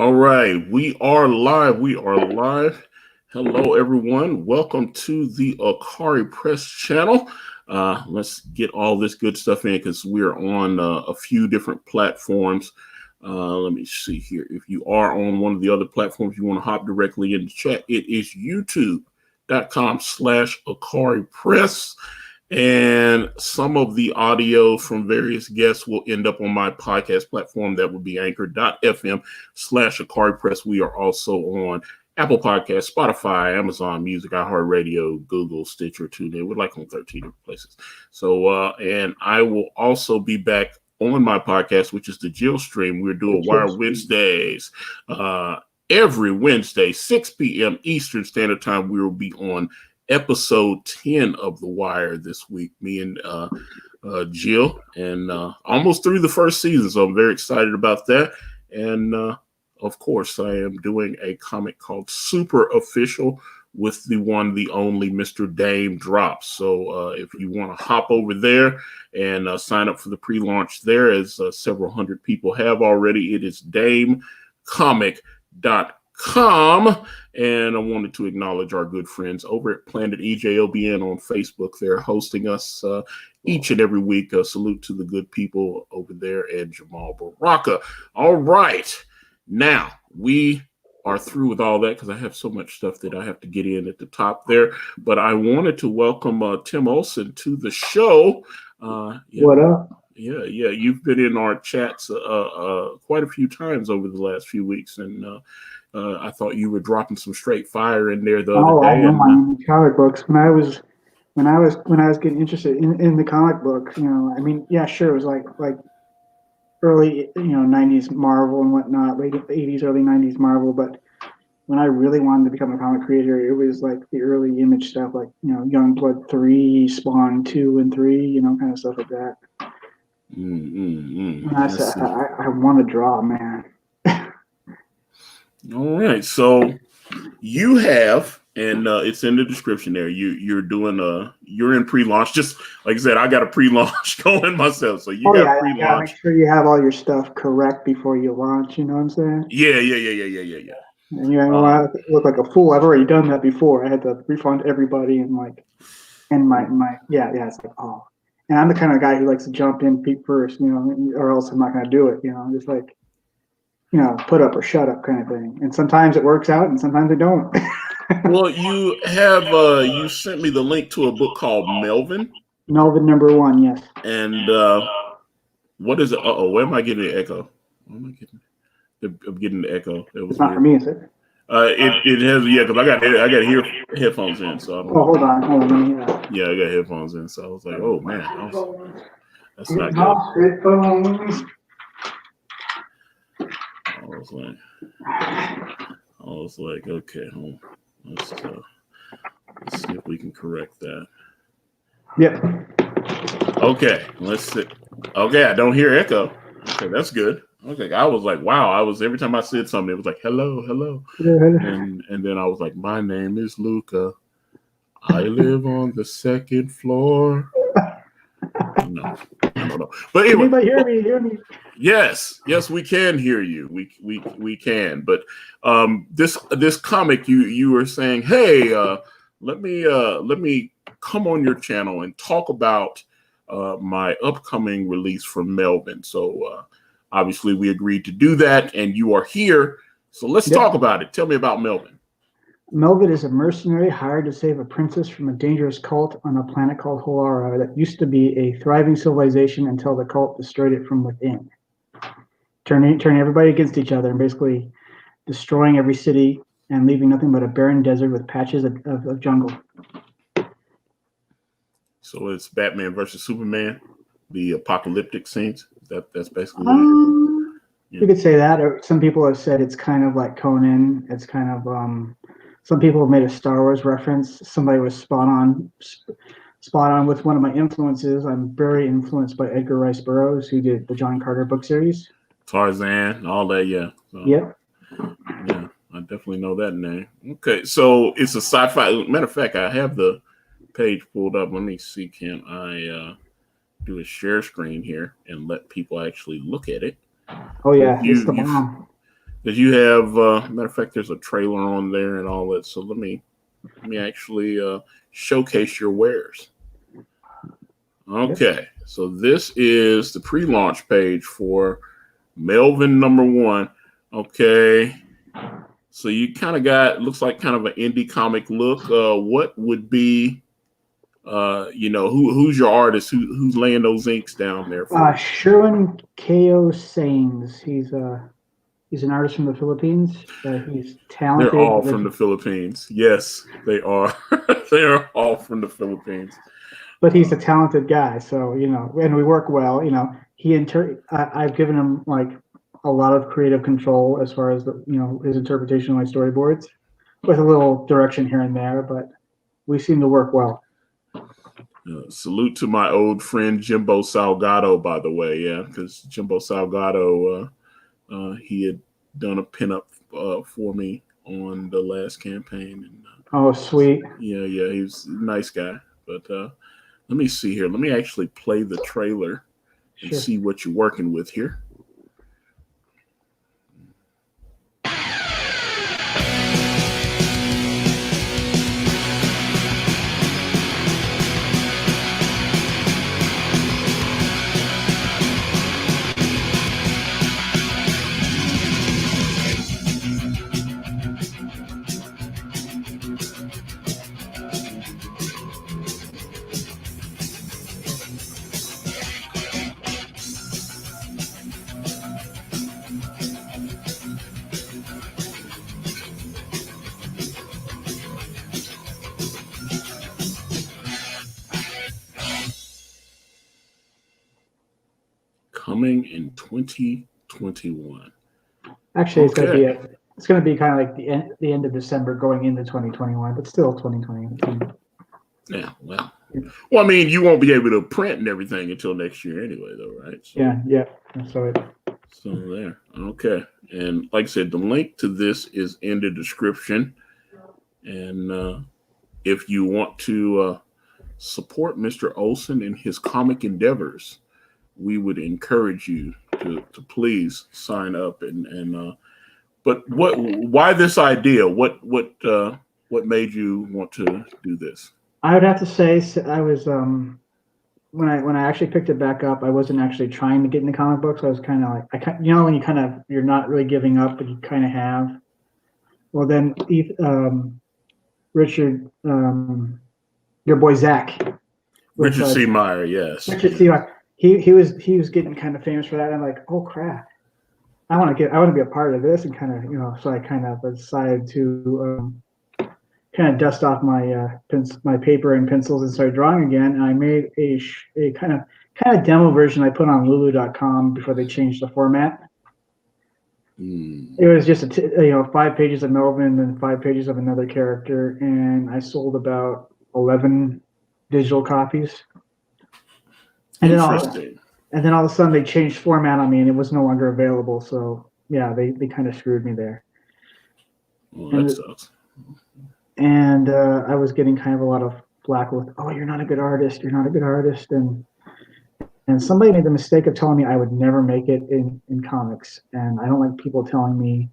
All right, we are live. We are live. Hello, everyone. Welcome to the Ikari Press channel. Let's get all this good stuff in because we're on a few different platforms. Let me see here. If you are on one of the other platforms, you want to hop directly in the chat. It is youtube.com/Ikari Press. And some of the audio from various guests will end up on my podcast platform. That would be anchor.fm/Ikari Press. We are also on Apple Podcasts, Spotify, Amazon Music, iHeartRadio, Google, Stitcher, TuneIn. We're like on 13 different places. So, and I will also be back on my podcast, which is the Jill Stream. We're doing Wire Wednesdays. Every Wednesday, 6 p.m. Eastern Standard Time, we will be on episode 10 of The Wire this week, me and Jill, and almost through the first season, so I'm very excited about that. And of course, I am doing a comic called Super Official with the one, the only Mr. Daym Drops. So if you want to hop over there and sign up for the pre-launch there, as several hundred people have already, it is daymcomic.com. And I wanted to acknowledge our good friends over at Planet EJLBN on Facebook. They're hosting us each and every week. Salute to the good people over there and Jamal Baraka. All right. Now we are through with all that because I have so much stuff that I have to get in at the top there. But I wanted to welcome Tim Olson to the show. What up? Yeah. You've been in our chats quite a few times over the last few weeks, and I thought you were dropping some straight fire in there the other day. I know my comic books. When I was getting interested in the comic book, I mean, yeah, sure, it was like early, 90s Marvel and whatnot, late 80s, early 90s Marvel. But when I really wanted to become a comic creator, it was like the early Image stuff, like Youngblood 3, Spawn 2 and 3, kind of stuff like that. And I said, I want to draw, man. All right, so you have, and it's in the description there. You're doing you're in pre-launch. Just like I said, I got a pre-launch going myself. So you got pre-launch. Yeah, make sure you have all your stuff correct before you launch. You know what I'm saying? Yeah. And you don't want to look like a fool. I've already done that before. I had to refund everybody and my it's like, oh. And I'm the kind of guy who likes to jump in feet first, or else I'm not going to do it. Just like. Put up or shut up kind of thing. And sometimes it works out and sometimes it don't. Well, you have, you sent me the link to a book called Melvin. Melvin #1, yes. And what is it? Where am I getting the echo? I'm getting the echo. It's not for me, is it? It has, yeah, because I got headphones in. So hold on. Yeah, I got headphones in. So I was like, oh man, that's not good. Headphones. I was like, okay, let's see if we can correct that. Yep. Okay, let's see. Okay, I don't hear echo. Okay, that's good. Okay, I was like, wow. Every time I said something, it was like, hello. And then I was like, my name is Luca. I live on the second floor. No, I don't know. But anyway, anybody hear me? Yes, we can hear you. We can. But this comic, you were saying, hey, let me come on your channel and talk about my upcoming release from Melvin. So obviously we agreed to do that, and you are here. So let's talk about it. Tell me about Melvin. Melvin is a mercenary hired to save a princess from a dangerous cult on a planet called Holara that used to be a thriving civilization until the cult destroyed it from within. Turning everybody against each other and basically destroying every city and leaving nothing but a barren desert with patches of jungle. So it's Batman versus Superman, the apocalyptic scenes. That's basically You could say that. Or some people have said it's kind of like Conan. It's kind of some people have made a Star Wars reference. Somebody was spot on with one of my influences. I'm very influenced by Edgar Rice Burroughs, who did the John Carter book series. Tarzan, all that, yeah. So, yep. Yeah, I definitely know that name. Okay, so it's a sci-fi. Matter of fact, I have the page pulled up. Let me see. Can I do a share screen here and let people actually look at it? Oh yeah, it's the bomb. Did you have? Matter of fact, there's a trailer on there and all that. So let me actually showcase your wares. Okay, so this is the pre-launch page for Melvin #1. Okay, so you kind of got, looks like kind of an indie comic look. What would be, who's your artist? Who's laying those inks down there for? Sherwin Ko Sains. He's an artist from the Philippines. He's talented. They're all from the Philippines. Yes, they are. They are all from the Philippines. But he's a talented guy, so and we work well. I've given him like a lot of creative control as far as his interpretation of my storyboards, with a little direction here and there. But we seem to work well. Salute to my old friend Jimbo Salgado, by the way. Yeah, because Jimbo Salgado. He had done a pinup for me on the last campaign. And, oh, sweet. Yeah, he was a nice guy. But let me see here. Let me actually play the trailer and see what you're working with here. Coming in 2021. Actually, it's gonna be kind of like the end of December, going into 2021, but still 2020. Yeah, well, I mean, you won't be able to print and everything until next year anyway, though, right? So, yeah. So there. Okay, and like I said, the link to this is in the description, and if you want to support Mr. Olson and his comic endeavors, we would encourage you to please sign up and but why this idea? What made you want to do this? I would have to say I was when I actually picked it back up, I wasn't actually trying to get into comic books. I was kind of like, when you're not really giving up, but you kind of have. Well, then Richard, your boy Zach, Richard C. Meyer, yes. Richard C. Meyer. He was getting kind of famous for that. And I'm like, oh crap, I want to be a part of this, and kind of so I kind of decided to kind of dust off my paper and pencils and started drawing again. And I made a kind of demo version I put on Lulu.com before they changed the format. It was just 5 pages of Melvin and 5 pages of another character, and I sold about 11 digital copies. And then all of a sudden they changed format on me, and it was no longer available. So yeah, they kind of screwed me there. Well, that sucks. And I was getting kind of a lot of flack with, "Oh, you're not a good artist. You're not a good artist." And somebody made the mistake of telling me I would never make it in comics, and I don't like people telling me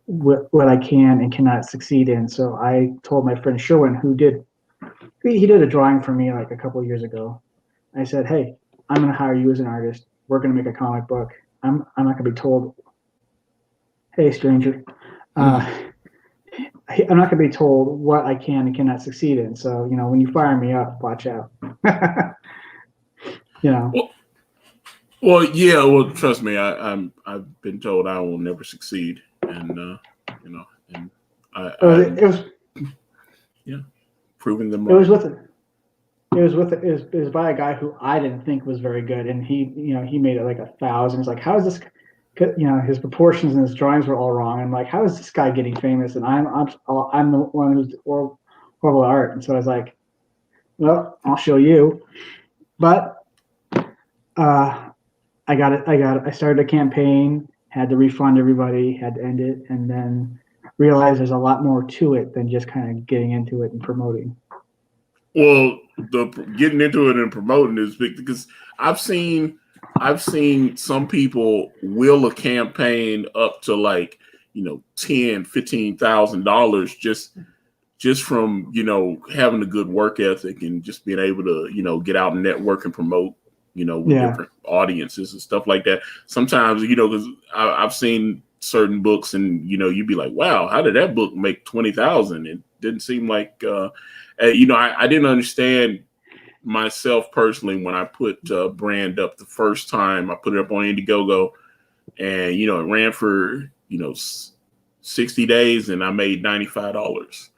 what I can and cannot succeed in. So I told my friend Sherwin, who did a drawing for me like a couple of years ago. I said, "Hey, I'm going to hire you as an artist. We're going to make a comic book. I'm not going to be told, hey, stranger, I'm not going to be told what I can and cannot succeed in. So, when you fire me up, watch out." Well, yeah. Well, trust me, I've been told I will never succeed, and it was proving them wrong. It was by a guy who I didn't think was very good, and he made it like 1,000. He's like, "How is this?" His proportions and his drawings were all wrong. I'm like, "How is this guy getting famous?" And I'm the one who's horrible at art. And so I was like, "Well, I'll show you." But I got it. I started a campaign, had to refund everybody, had to end it, and then realized there's a lot more to it than just kind of getting into it and promoting. Well, the getting into it and promoting is big, because I've seen some people will a campaign up to like $10,000-$15,000 just from, having a good work ethic and just being able to, get out and network and promote, with different audiences and stuff like that. Sometimes, because I've seen certain books and, you'd be like, wow, how did that book make 20,000? It didn't seem like, I didn't understand myself personally when I put Brand up the first time. I put it up on Indiegogo and, it ran for, 60 days and I made $95.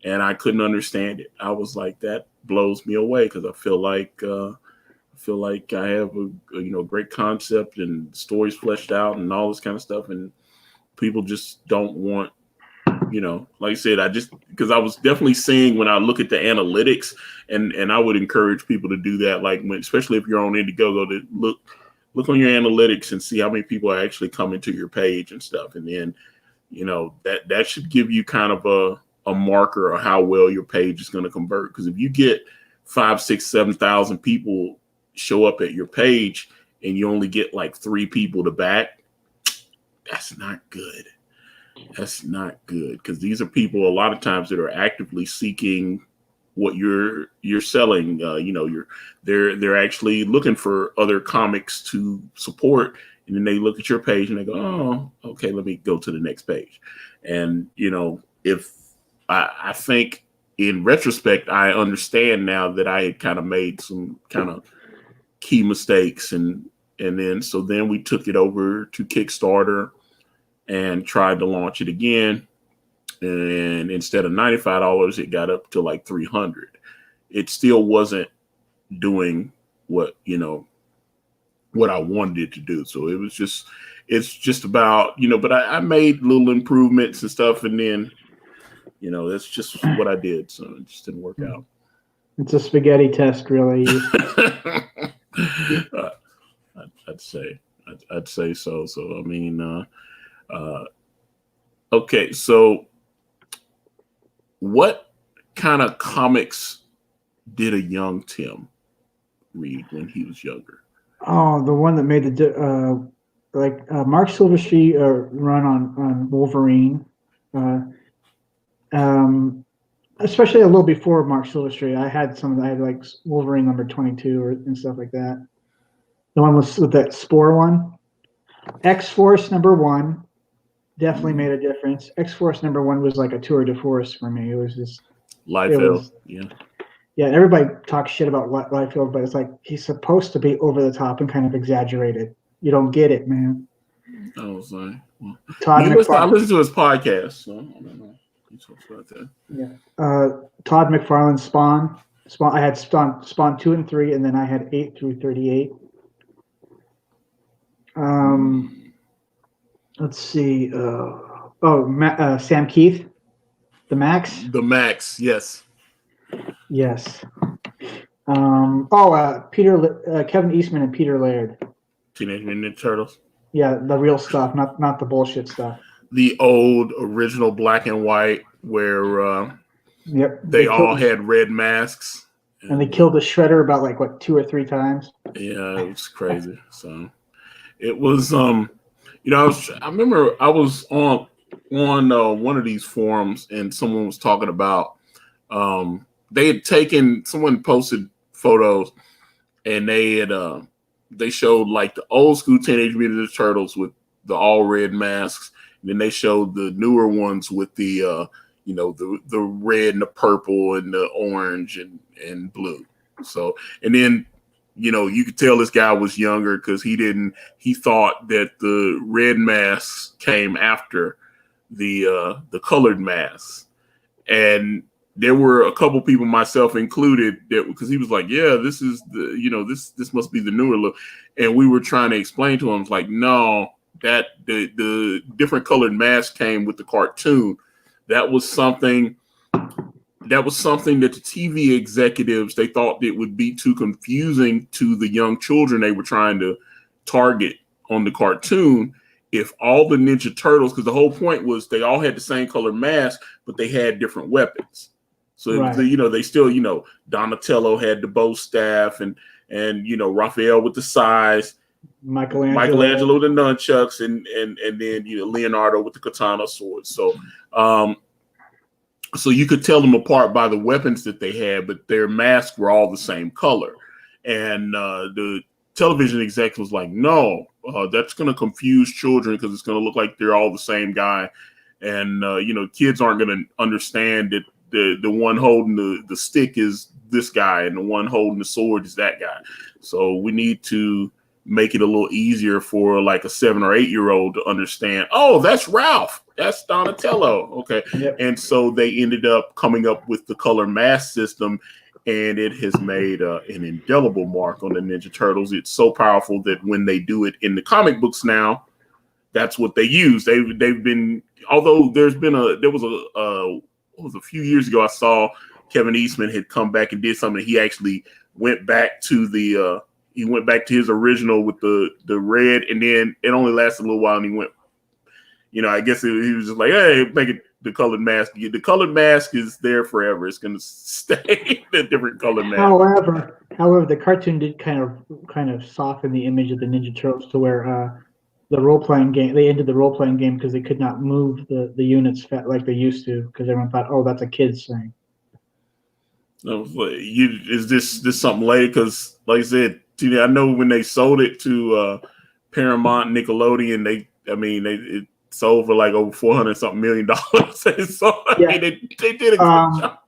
And I couldn't understand it. I was like, that blows me away because I feel like I have a great concept and stories fleshed out and all this kind of stuff, and people just don't want, like I said, because I was definitely seeing when I look at the analytics, and I would encourage people to do that, like especially if you're on Indiegogo, to look on your analytics and see how many people are actually coming to your page and stuff, and then that should give you kind of a marker of how well your page is going to convert. Because if you get 5, 6, 7,000 people show up at your page and you only get like 3 people to back, that's not good. That's not good, because these are people a lot of times that are actively seeking what you're selling. They're actually looking for other comics to support, and then they look at your page and they go, oh, okay, let me go to the next page. And if I think in retrospect, I understand now that I had kind of made some kind of key mistakes, and then we took it over to Kickstarter and tried to launch it again. And instead of $95, it got up to like $300. It still wasn't doing what I wanted it to do. So it's just about, but I made little improvements and stuff, and then that's just what I did. So it just didn't work out. It's a spaghetti test, really. I'd say so. So I mean, okay. So what kind of comics did a young Tim read when he was younger? Oh, the one that made the Mark Silverstreet run on Wolverine. Especially a little before Mark Silverstreet, I had like Wolverine number 22 and stuff like that. The one with that Spore one. X-Force number 1 definitely made a difference. X-Force number 1 was like a tour de force for me. It was just Liefeld. Yeah, everybody talks shit about Liefeld, but it's like he's supposed to be over the top and kind of exaggerated. You don't get it, man. I was like, I listened to his podcast, so I don't know. He talks about that. Yeah. Todd McFarlane's Spawn. I had Spawn 2 and 3, and then I had 8 through 38. Let's see. Sam Keith, the Max. The Max, yes. Yes. Kevin Eastman and Peter Laird. Teenage Mutant Ninja Turtles. Yeah, the real stuff, not the bullshit stuff. The old original black and white where they all had red masks. And they killed the Shredder about 2 or 3 times. Yeah, it was crazy. So it was I remember I was on one of these forums and someone was talking about someone posted photos and they showed like the old school Teenage Mutant Ninja Turtles with the all red masks, and then they showed the newer ones with the the red and the purple and the orange and blue. So, and then you could tell this guy was younger because he thought that the red masks came after the colored masks, and there were a couple people, myself included, that because he was like, yeah, this is this must be the newer look, and we were trying to explain to him like, no, that the different colored mask came with the cartoon. That was something that the TV executives, they thought it would be too confusing to the young children they were trying to target on the cartoon. If all the Ninja Turtles, because the whole point was they all had the same color mask, but they had different weapons. So right. They still, Donatello had the bow staff and Raphael with the size, Michelangelo. the nunchucks, and then Leonardo with the katana sword. So so you could tell them apart by the weapons that they had, but their masks were all the same color. And the television exec was like, no, that's going to confuse children because it's going to look like they're all the same guy. And, kids aren't going to understand that the one holding the stick is this guy and the one holding the sword is that guy. So we need to make it a little easier for like a 7 or 8 year old to understand. Oh, that's Ralph. That's Donatello. Okay. Yep. And so they ended up coming up with the color mask system, and it has made an indelible mark on the Ninja Turtles. It's so powerful that when they do it in the comic books now, that's what they use. They've been, although there was a few years ago, I saw Kevin Eastman had come back and did something. He actually went back to his original with the red, and then it only lasted a little while, and he went, I guess he was just like, hey, make it the colored mask. The colored mask is there forever. It's going to stay the different colored mask. However, the cartoon did kind of soften the image of the Ninja Turtles to where the role-playing game, they ended the role-playing game because they could not move the units like they used to, because everyone thought, oh, that's a kid's thing. Is this something later? Because, like I said, I know when they sold it to Paramount, Nickelodeon, it sold for like over $400-something million. So they did a good job.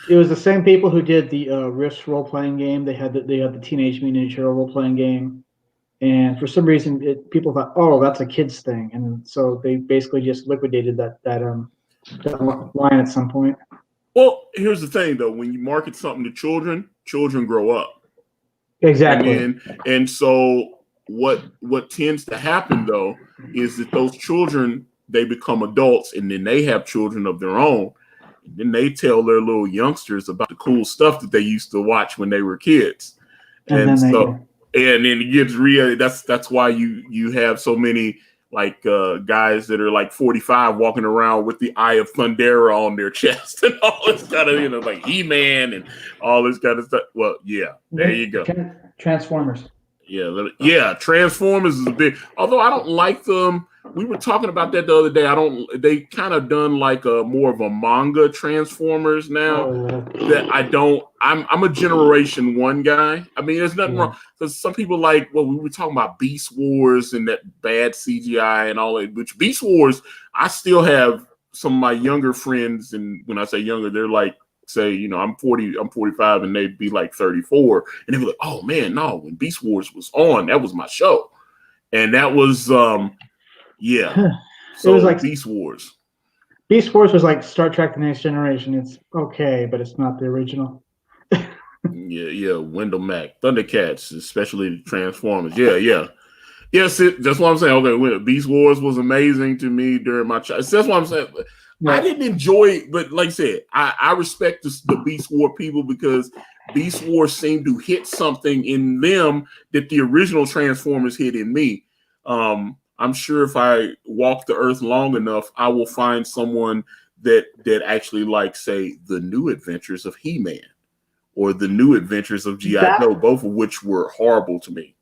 It was the same people who did the Rift role-playing game. They had the Teenage Mutant Ninja Turtle role-playing game, and for some reason, people thought, oh, that's a kid's thing, and so they basically just liquidated that line at some point. Well, here's the thing, though. When you market something to children grow up. Exactly. And so what tends to happen, though, is that those children, they become adults, and then they have children of their own. And then they tell their little youngsters about the cool stuff that they used to watch when they were kids. And then it gets real. That's why you have so many like guys that are like 45 walking around with the Eye of Thundera on their chest and all this kind of, like He-Man and all this kind of stuff. Well, yeah, there you go. Transformers. Yeah, Transformers is a big. Although I don't like them. We were talking about that the other day. They kind of done like a more of a manga Transformers now. That I don't. I'm a Generation 1 guy. I mean, there's nothing wrong, because some people like. Well, we were talking about Beast Wars and that bad CGI and all that. Which Beast Wars, I still have some of my younger friends, and when I say younger, they're like, say, I'm 40, I'm 45, and they'd be like 34, and they'd be like, oh man, no, when Beast Wars was on, that was my show. And that was yeah. So it was like Beast Wars. Beast Wars was like Star Trek: The Next Generation. It's okay, but it's not the original. yeah, Wendell Mack, Thundercats, especially the Transformers. Yeah. Yes, that's what I'm saying. Okay, Beast Wars was amazing to me during my childhood. That's what I'm saying. Yeah. I didn't enjoy it, but like I said, I respect the Beast War people, because Beast Wars seemed to hit something in them that the original Transformers hit in me. I'm sure if I walk the earth long enough, I will find someone that actually likes, say, the New Adventures of He-Man or the New Adventures of G.I. Joe, both of which were horrible to me.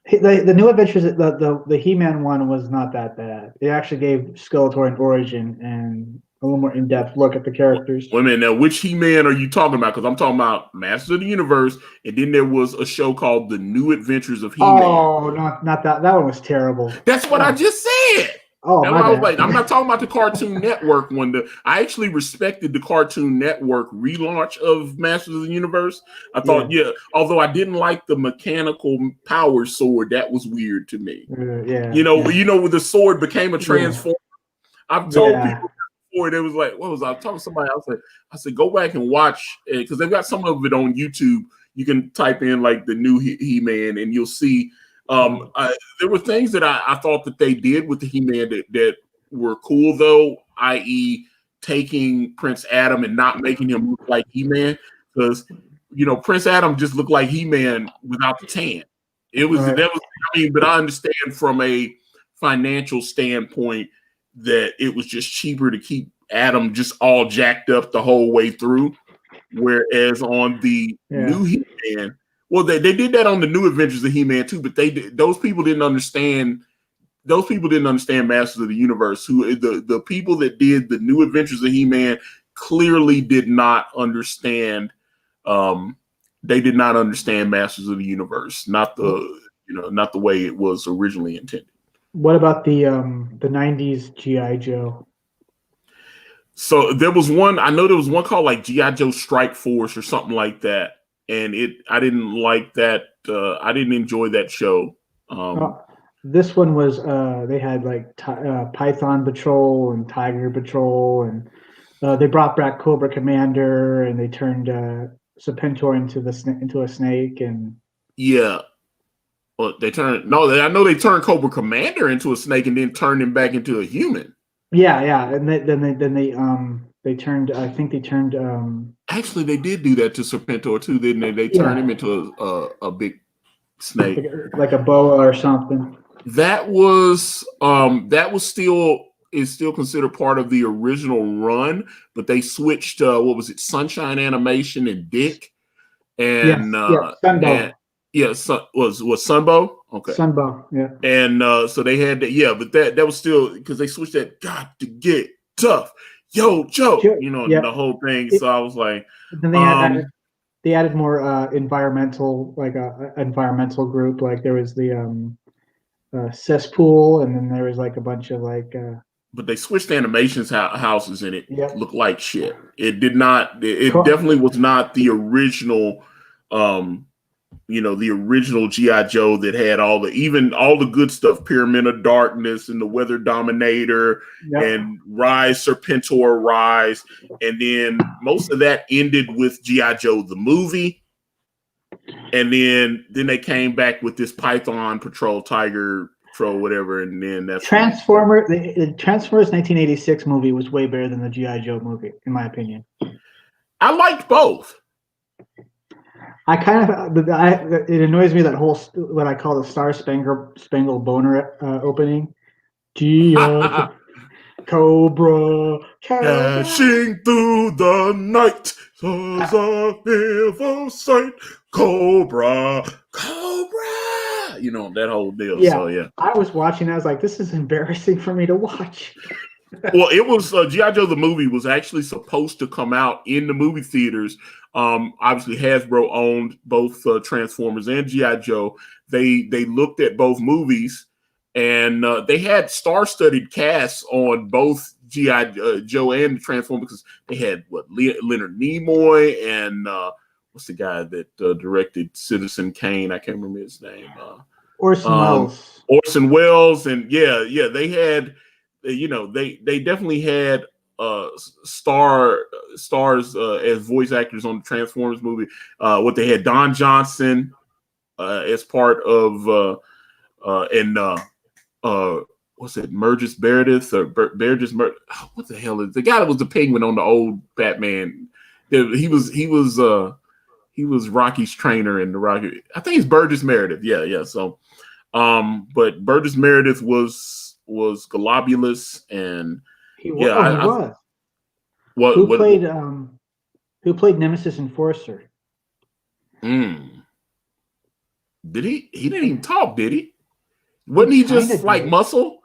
The New Adventures, the He-Man one was not that bad. It actually gave Skeletor an origin and a little more in-depth look at the characters. Wait a minute, now which He-Man are you talking about? Because I'm talking about Masters of the Universe, and then there was a show called The New Adventures of He-Man. Oh, not that. That one was terrible. That's what I just said. Oh, my bad. I was like, I'm not talking about the Cartoon Network one. I actually respected the Cartoon Network relaunch of Masters of the Universe. I thought, although I didn't like the mechanical power sword, that was weird to me. When the sword became a transformer. I've told people before, it was like, what was I talking to somebody else? I said, go back and watch it, because they've got some of it on YouTube. You can type in like the new He-Man, and you'll see. There were things that I thought that they did with the He-Man that were cool, though, i.e. taking Prince Adam and not making him look like He-Man, because Prince Adam just looked like He-Man without the tan. But I understand from a financial standpoint that it was just cheaper to keep Adam just all jacked up the whole way through, whereas on the new He-Man, Well, they did that on the New Adventures of He-Man too, but those people didn't understand. Those people didn't understand Masters of the Universe. Who the people that did the New Adventures of He-Man clearly did not understand. They did not understand Masters of the Universe, not the way it was originally intended. What about the '90s GI Joe? So there was one. I know there was one called like GI Joe Strike Force or something like that, and I didn't like that. I didn't enjoy that show. This one was they had like Python Patrol and Tiger Patrol, and they brought back Cobra Commander, and they turned Serpentor into a snake, and yeah. Well, I know they turned Cobra Commander into a snake and then turned him back into a human. Yeah, and they turned. I think they turned. Actually, they did do that to Serpentor too, didn't they? They turned him into a big snake, like a boa or something. That was still considered part of the original run, but they switched. What was it? Sunshine Animation and Dick, and Sunbow. Was Sunbow? Okay, Sunbow. Yeah, and so they had that. Yeah, but that was still because they switched that. Got to get tough, yo, Joe. The whole thing. So I was like, then they added more environmental, like a environmental group. Like there was the cesspool, and then there was like a bunch of like. But they switched animations houses, and it looked like shit. It did not. It definitely was not the original. The original GI Joe that had all the good stuff, Pyramid of Darkness and the Weather Dominator and Rise Serpentor Rise, and then most of that ended with GI Joe the movie, and then they came back with this Python Patrol, Tiger Patrol, whatever, and then that's Transformers. The Transformers 1986 movie was way better than the GI Joe movie, in my opinion. I liked both. I kind of it annoys me that whole what I call the Star Spangled Boner opening. Cobra dashing through the night, stars of evil sight. Cobra. That whole deal. Yeah, so I was watching. I was like, this is embarrassing for me to watch. Well, it was G.I. Joe the movie was actually supposed to come out in the movie theaters. Obviously, Hasbro owned both Transformers and G.I. Joe. They looked at both movies, and they had star-studded casts on both G.I. Joe and Transformers because they had Leonard Nimoy and what's the guy that directed Citizen Kane? I can't remember his name. Orson Welles. Orson Welles, and they had. They definitely had stars as voice actors on the Transformers movie. What they had Don Johnson as part of what's it, Burgess Meredith or Burgess what the hell is the guy that was the Penguin on the old Batman? He was Rocky's trainer in the Rocky. I think it's Burgess Meredith. Yeah. So, but Burgess Meredith was Globulus, and he was. Who played Nemesis Enforcer? Did he? He didn't even talk, did he? Wasn't he just like muscle?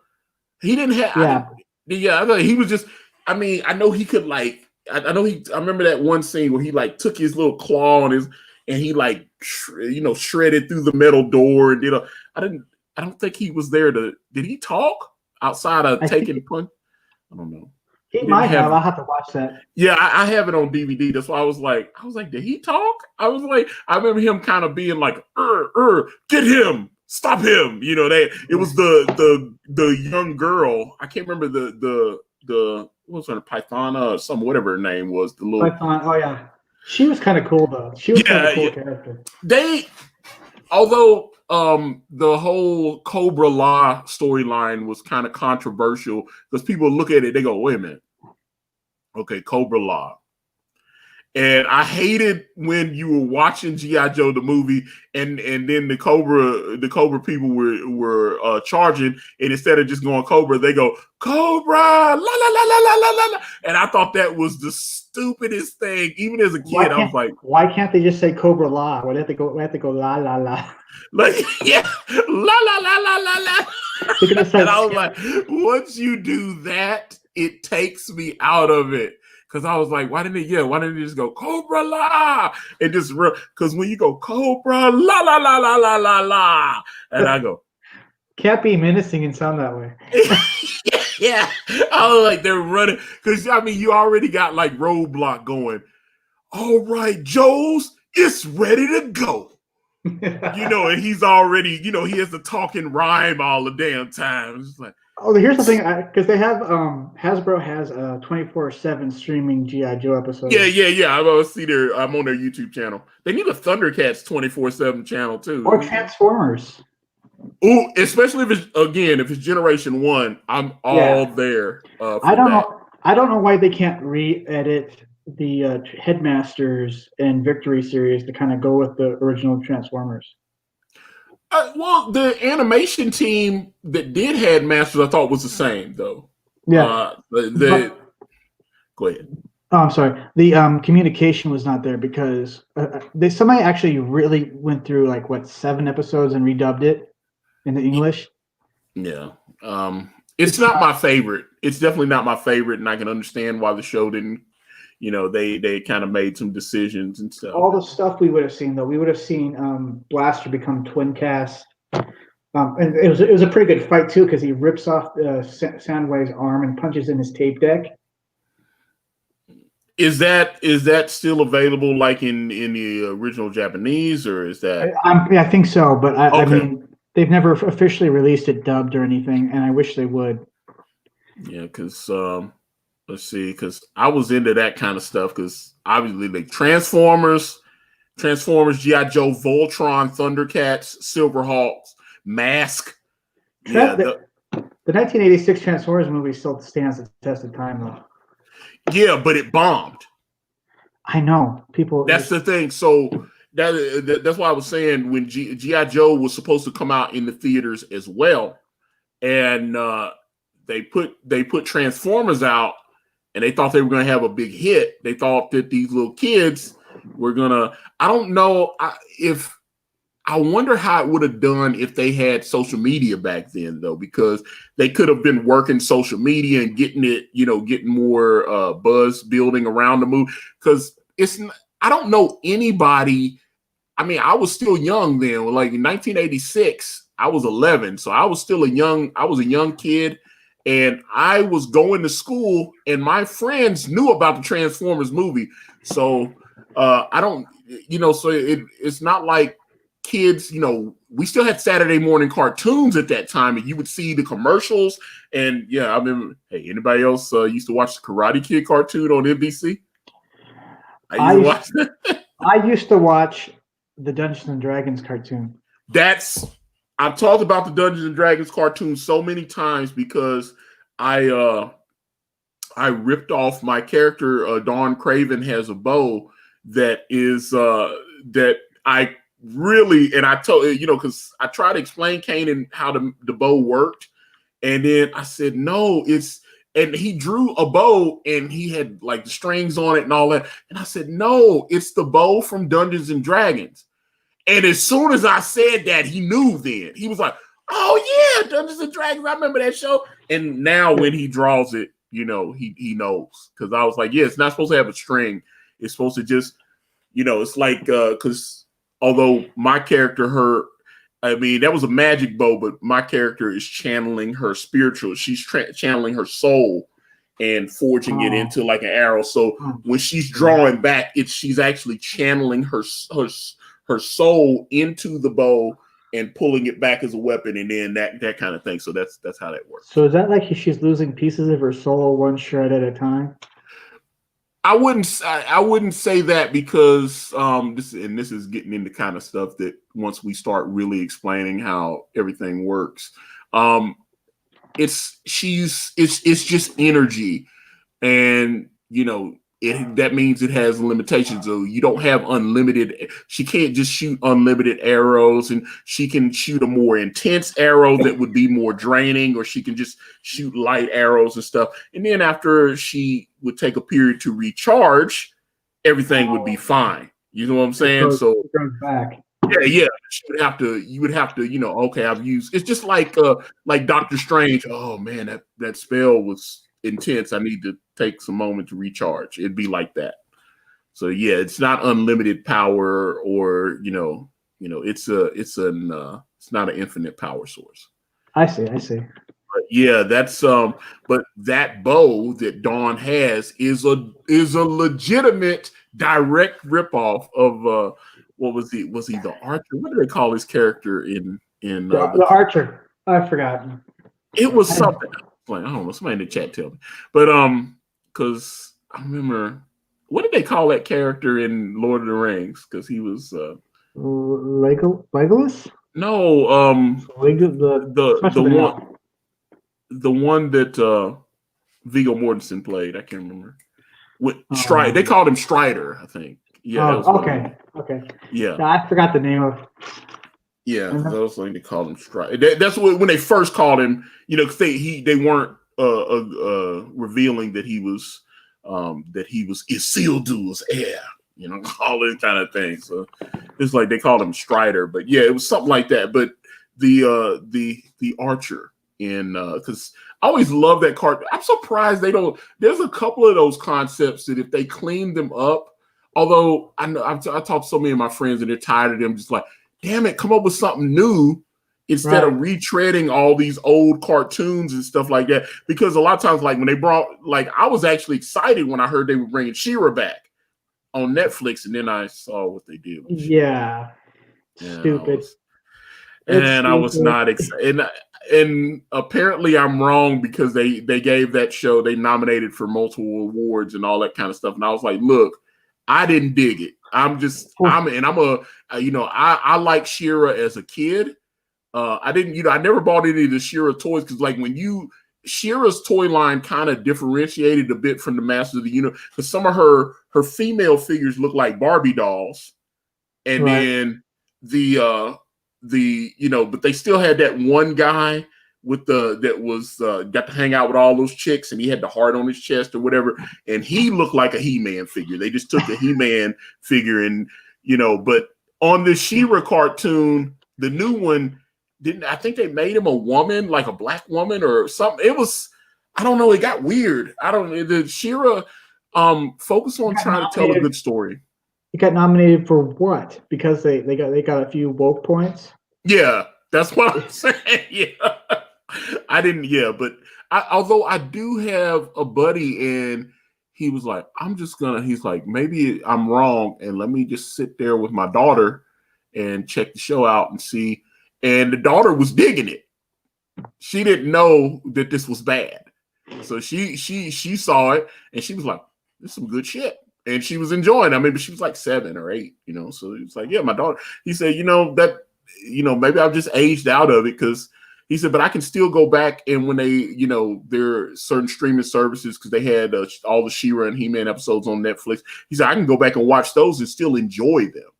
He didn't have. I thought he was just. I mean, I know he could like. I remember that one scene where he like took his little claw and he like shredded through the metal door and did a. I don't think he was there to. Did he talk? Outside of taking punch, I don't know. He might have. I'll have to watch that. Yeah, I have it on DVD. That's why I was like, did he talk? I was like, I remember him kind of being like, get him, stop him. It was the young girl. I can't remember the what was her Pythona or something, whatever her name was. The little Python. Oh yeah, she was kind of cool though. She was kind of cool character. Although the whole Cobra Law storyline was kind of controversial because people look at it, they go, wait a minute. Okay, Cobra Law. And I hated when you were watching G.I. Joe the movie, and then the Cobra people were charging, and instead of just going Cobra, they go Cobra, la la la la la la la. And I thought that was the stupidest thing. Even as a kid, I was like, why can't they just say Cobra La? Why do they have to go la la la? like, yeah, la la la la la la. And I was like, once you do that, it takes me out of it. Because I was like, why didn't they just go Cobra La? And just because when you go Cobra La la la la la la la, and I go, can't be menacing and sound that way. yeah. I was like, they're running. Because I mean, you already got like Roadblock going. All right, Joe's, it's ready to go. And he's already, he has to talk in rhyme all the damn time. It's like, oh, here's the thing, because they have Hasbro has a 24/7 streaming GI Joe episode. Yeah. I'm on their YouTube channel. They need a Thundercats 24/7 channel too, or Transformers. Ooh, especially if it's Generation 1, I'm all there. I don't know why they can't re-edit the Headmasters and Victory series to kind of go with the original Transformers. Well, the animation team that did Headmasters, I thought was the same though. Yeah. Go ahead. Oh, I'm sorry. The communication was not there because somebody actually really went through 7 episodes and redubbed it in the English. Yeah. It's not my favorite. It's definitely not my favorite, and I can understand why the show didn't. They kind of made some decisions and stuff. All the stuff we would have seen, though, we would have seen Blaster become Twin Cast. And it was a pretty good fight too, because he rips off Soundwave's arm and punches in his tape deck. Is that still available like in the original Japanese, or is that? I think so, but I mean, they've never officially released it dubbed or anything, and I wish they would. Yeah, because let's see, because I was into that kind of stuff, because obviously like Transformers, G.I. Joe, Voltron, Thundercats, Silverhawks, Mask. Yeah, the 1986 Transformers movie still stands the test of time, though. Yeah, but it bombed. I know. That's the thing. So that's why I was saying when G.I. Joe was supposed to come out in the theaters as well, and they put Transformers out, and they thought they were going to have a big hit. They thought that these little kids were gonna. I don't know if. I wonder how it would have done if they had social media back then, though, because they could have been working social media and getting more buzz building around the movie. Because I don't know anybody. I mean, I was still young then. Like in 1986, I was 11, so I was still a young kid, and I was going to school, and my friends knew about the Transformers movie. So I don't, so it's not like kids, we still had Saturday morning cartoons at that time, and you would see the commercials. And yeah, I remember. Hey, anybody else used to watch the Karate Kid cartoon on NBC? I used to watch the Dungeons and Dragons cartoon. I've talked about the Dungeons and Dragons cartoon so many times because I ripped off my character. Dawn Craven has a bow that is that I really, and I told because I tried to explain Kanan how the bow worked, and then I said no, and he drew a bow and he had like the strings on it and all that, and I said no, it's the bow from Dungeons and Dragons. And as soon as I said that, he knew. Then he was like, oh yeah, Dungeons and Dragons, I remember that show. And now when he draws it, he knows, because I was like, yeah, it's not supposed to have a string, it's supposed to just it's like because although my character, that was a magic bow, but my character is channeling her spiritual. She's channeling her soul and forging it into like an arrow. So when she's drawing back, she's actually channeling her soul into the bow and pulling it back as a weapon, and then that kind of thing. So that's how that works. So is that like she's losing pieces of her soul one shred at a time? I wouldn't say that, because this is getting into kind of stuff that once we start really explaining how everything works, it's just energy, and that means it has limitations. So you don't have unlimited. She can't just shoot unlimited arrows, and she can shoot a more intense arrow that would be more draining, or she can just shoot light arrows and stuff. And then after she would take a period to recharge, everything would be fine. You know what I'm saying? It goes back. Yeah. You would have to, okay, I've used. It's just like Doctor Strange. Oh man, that spell was intense. I need to take some moment to recharge. It'd be like that. So yeah, it's not unlimited power, or it's not an infinite power source. I see. But yeah, that's but that bow that Dawn has is a legitimate direct ripoff of what was he the Archer? What do they call his character in the Archer? I forgot. It was something like, I don't know, somebody in the chat tell me. But because I remember, what did they call that character in Lord of the Rings? Because he was Legolas? No, the one that Viggo Mortensen played. I can't remember. Strider. They called him Strider, I think. Yeah. Okay. Yeah. No, I forgot the name of. Yeah, that was like they called him Strider. That's when they first called him. Because they weren't revealing that he was Isildur's heir. All this kind of thing. So it's like they called him Strider, but yeah, it was something like that. But the Archer because I always love that card. I'm surprised they don't. There's a couple of those concepts that if they clean them up, although I know I talked to so many of my friends and they're tired of them, just like, damn it, come up with something new instead of retreading all these old cartoons and stuff like that. Because a lot of times, like when they brought, like I was actually excited when I heard they were bringing She-Ra back on Netflix, and then I saw what they did. Yeah, stupid. I was not excited. And apparently I'm wrong, because they gave that show, they nominated for multiple awards and all that kind of stuff. And I was like, look, I didn't dig it. I like She-Ra as a kid. I didn't, I never bought any of the She-Ra toys, because like She-Ra's toy line kind of differentiated a bit from the Masters of the Universe, because some of her female figures look like Barbie dolls, and then but they still had that one guy with got to hang out with all those chicks, and he had the heart on his chest or whatever, and he looked like a He-Man figure. They just took a He-Man figure, and but on the She-Ra cartoon, the new one, I think they made him a woman, like a black woman or something. It was, I don't know, it got weird. The She-Ra focus on trying to tell a good story. He got nominated for what? Because they got a few woke points. Yeah, that's what I'm saying. Yeah, I didn't. Yeah, but although I do have a buddy, and he was like, he's like, maybe I'm wrong, and let me just sit there with my daughter and check the show out and see. And the daughter was digging it. She didn't know that this was bad, so she saw it, and she was like, "This is some good shit." And she was enjoying it. I mean, but she was like 7 or 8, so he was like, yeah, my daughter. He said, maybe I've just aged out of it, because he said, but I can still go back, and when they, there are certain streaming services, because they had all the She-Ra and He-Man episodes on Netflix. He said, I can go back and watch those and still enjoy them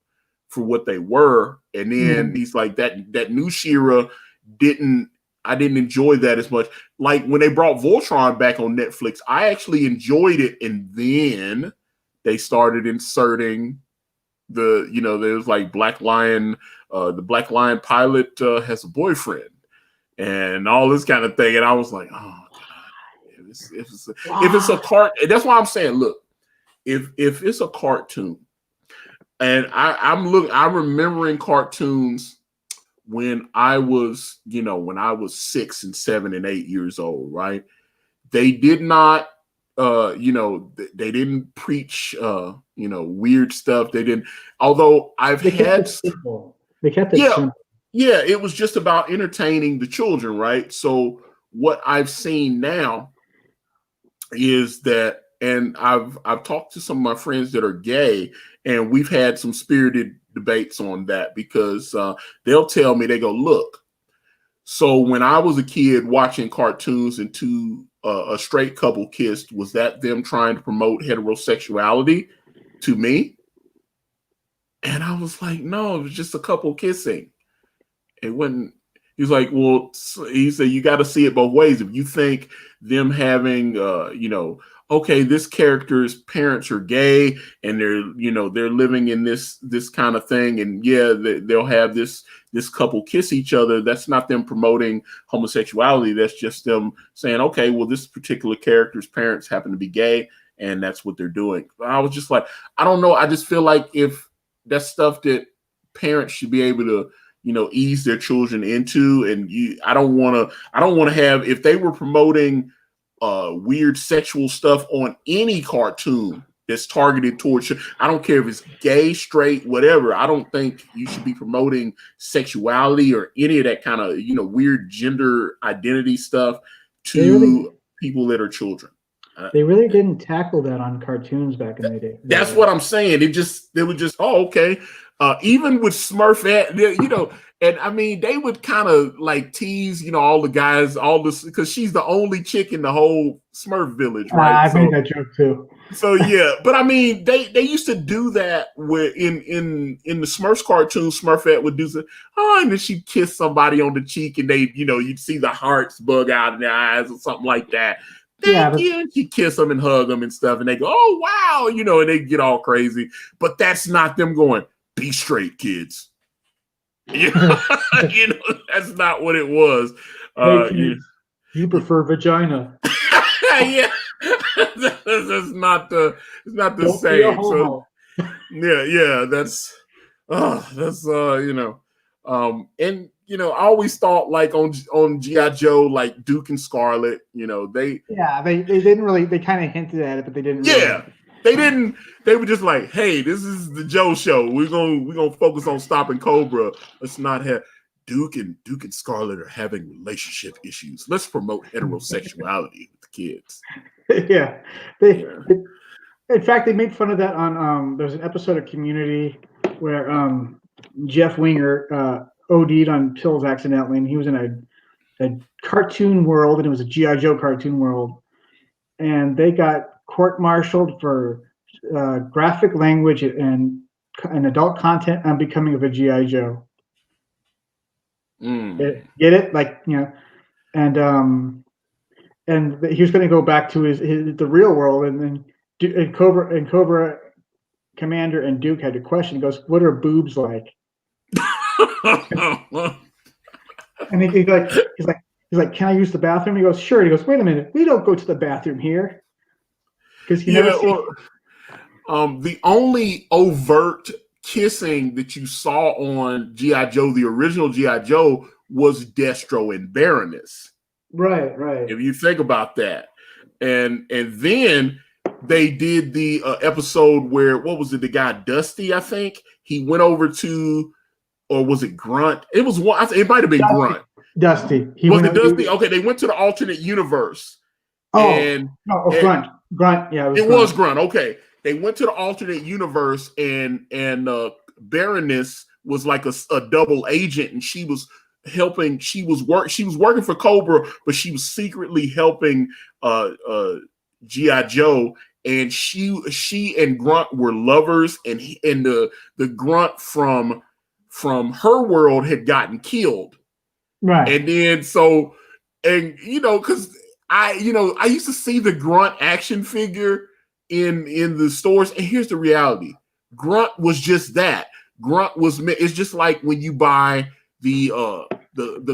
for what they were. And then he's like, that new She-Ra I didn't enjoy that as much. Like when they brought Voltron back on Netflix, I actually enjoyed it, and then they started inserting there was like Black Lion, the Black Lion pilot has a boyfriend and all this kind of thing. And I was like, oh God, if it's a cartoon, that's why I'm saying, look, if it's a cartoon, and I'm remembering cartoons when I was, when I was 6 and 7 and 8 years old, right? They did not, they didn't preach, weird stuff. They didn't, although they kept it simple. Yeah, it was just about entertaining the children, right? So what I've seen now is that, and I've talked to some of my friends that are gay, and we've had some spirited debates on that, because they'll tell me, they go, look, So when I was a kid watching cartoons and a straight couple kissed, was that them trying to promote heterosexuality to me? And I was like, no, it was just a couple kissing. It wasn't. He's like, well, he said you got to see it both ways. If you think them having, okay, this character's parents are gay and they're living in this kind of thing, and yeah, they'll have this couple kiss each other. That's not them promoting homosexuality. That's just them saying, okay, well, this particular character's parents happen to be gay, and that's what they're doing. I was just like, I don't know. I just feel like if that's stuff that parents should be able to, ease their children into, and I don't want to have, if they were promoting weird sexual stuff on any cartoon that's targeted towards, I don't care if it's gay, straight, whatever. I don't think you should be promoting sexuality or any of that kind of, weird gender identity stuff to people that are children. They really didn't tackle that on cartoons back in the day. That's what I'm saying. They would just, oh, okay. Even with Smurfette, and I mean, they would kind of like tease, all the guys, all this, because she's the only chick in the whole Smurf village, right? I made that joke too. So yeah, but I mean, they used to do that with in the Smurfs cartoon. Smurfette would do some, and then she'd kiss somebody on the cheek, and they, you'd see the hearts bug out in their eyes or something like that. Thank you. And you kiss them and hug them and stuff, and they go, oh wow, and they get all crazy. But that's not them going, be straight, kids. That's not what it was. You prefer vagina? Yeah, it's not the same. So yeah, that's and I always thought like on G.I. Joe, like Duke and Scarlet, they didn't really, they kind of hinted at it, but they didn't. Yeah. They didn't. They were just like, "Hey, this is the Joe show. We're gonna focus on stopping Cobra. Let's not have Duke and Scarlet are having relationship issues. Let's promote heterosexuality with the kids." Yeah, in fact, they made fun of that on. There's an episode of Community where Jeff Winger OD'd on pills accidentally, and he was in a cartoon world, and it was a G.I. Joe cartoon world, and they got court-martialed for graphic language and adult content on becoming of a G.I. Joe. Get it? Like, and he was going to go back to the real world, and then Cobra Commander and Duke had a question. He goes, "What are boobs like?" And he's like, "Can I use the bathroom?" He goes, "Sure." He goes, "Wait a minute, we don't go to the bathroom here." Because the only overt kissing that you saw on G.I. Joe, the original G.I. Joe, was Destro and Baroness. Right. If you think about that, and then they did the episode where, what was it? The guy Dusty, I think he went over to, or was it Grunt? It was one. It might have been Grunt. Dusty. Was it Dusty? Okay, they went to the alternate universe. Grunt. Grunt, yeah. It was Grunt. Okay. They went to the alternate universe, and Baroness was like a double agent, and she was helping. She was working for Cobra, but she was secretly helping G.I. Joe. And she and Grunt were lovers, and the Grunt from her world had gotten killed. Right. And then because I used to see the Grunt action figure in the stores, and here's the reality: Grunt was just that. Grunt was, it's just like when you buy the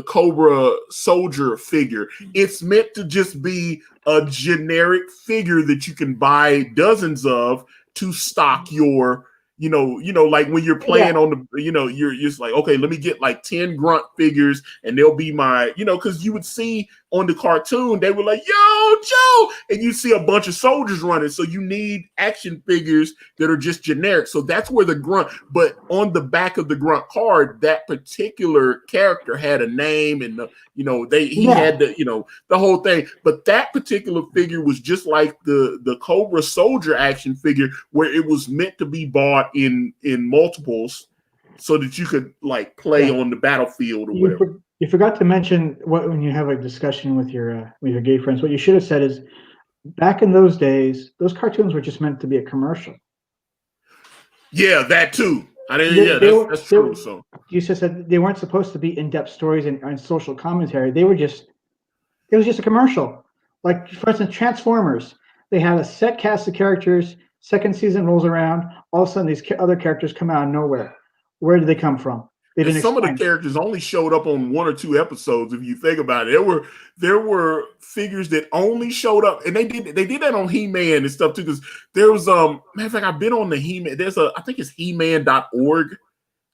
Cobra soldier figure. It's meant to just be a generic figure that you can buy dozens of to stock your, like when you're playing on the, you're just like, okay, let me get like 10 Grunt figures, and they'll be my, because you would see on the cartoon, they were like, yo, Joe, and you see a bunch of soldiers running. So you need action figures that are just generic. So that's where the Grunt, but on the back of the Grunt card, that particular character had a name, and he had the whole thing. But that particular figure was just like the Cobra soldier action figure, where it was meant to be bought in multiples so that you could like play on the battlefield or whatever. You forgot to mention what when you have a discussion with your gay friends. What you should have said is, back in those days, those cartoons were just meant to be a commercial. Yeah, that too. I didn't. They, Yeah, they were that's they, true. So you just said they weren't supposed to be in-depth stories and social commentary. They were just it was just a commercial. Like for instance, Transformers. They had a set cast of characters. Second season rolls around. All of a sudden, these other characters come out of nowhere. Where did they come from? They and didn't some of the explain. characters only showed up on 1 or 2 episodes. If you think about it, there were figures that only showed up, and they did that on He-Man and stuff too. Because there was matter of fact, I've been on the He-Man. I think it's He-Man.org.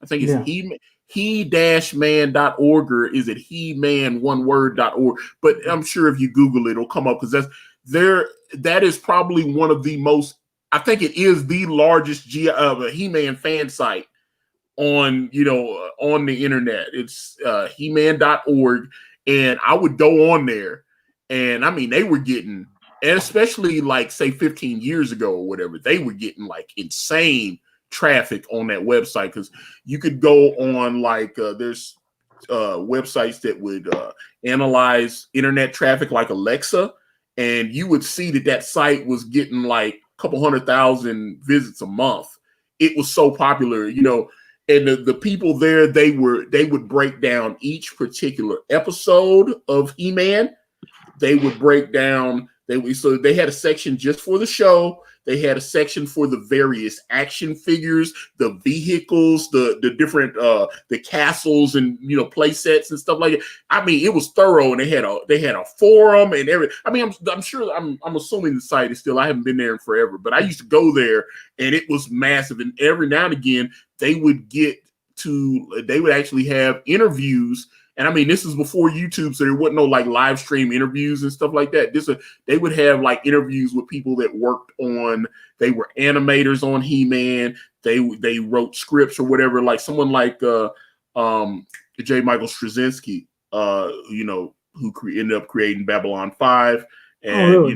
I think it's Yeah. he-man.org, or is it He-Man one word.org? But I'm sure if you Google it, it'll come up, because that is probably one of the most. I think it is the largest He-Man fan site on on the internet. It's he-man.org, and I would go on there, and I mean they were getting, and especially like say 15 years ago or whatever, they were getting like insane traffic on that website, because you could go on like there's websites that would analyze internet traffic like Alexa, and you would see that site was getting like a couple 100,000 visits a month. It was so popular, and the people there, they would break down each particular episode of He-Man. They would break down. So they had a section just for the show. They had a section for the various action figures, the vehicles, the different the castles and play sets and stuff like that. I mean, it was thorough, and they had a forum and everything. I mean, I'm sure I'm assuming the site is still. I haven't been there in forever, but I used to go there, and it was massive. And every now and again, they would actually have interviews. And I mean, this is before YouTube, so there wasn't no like live stream interviews and stuff like that. They would have like interviews with people that worked on. They were animators on He-Man. They wrote scripts or whatever. Like someone like J. Michael Straczynski, who ended up creating Babylon 5, and Really?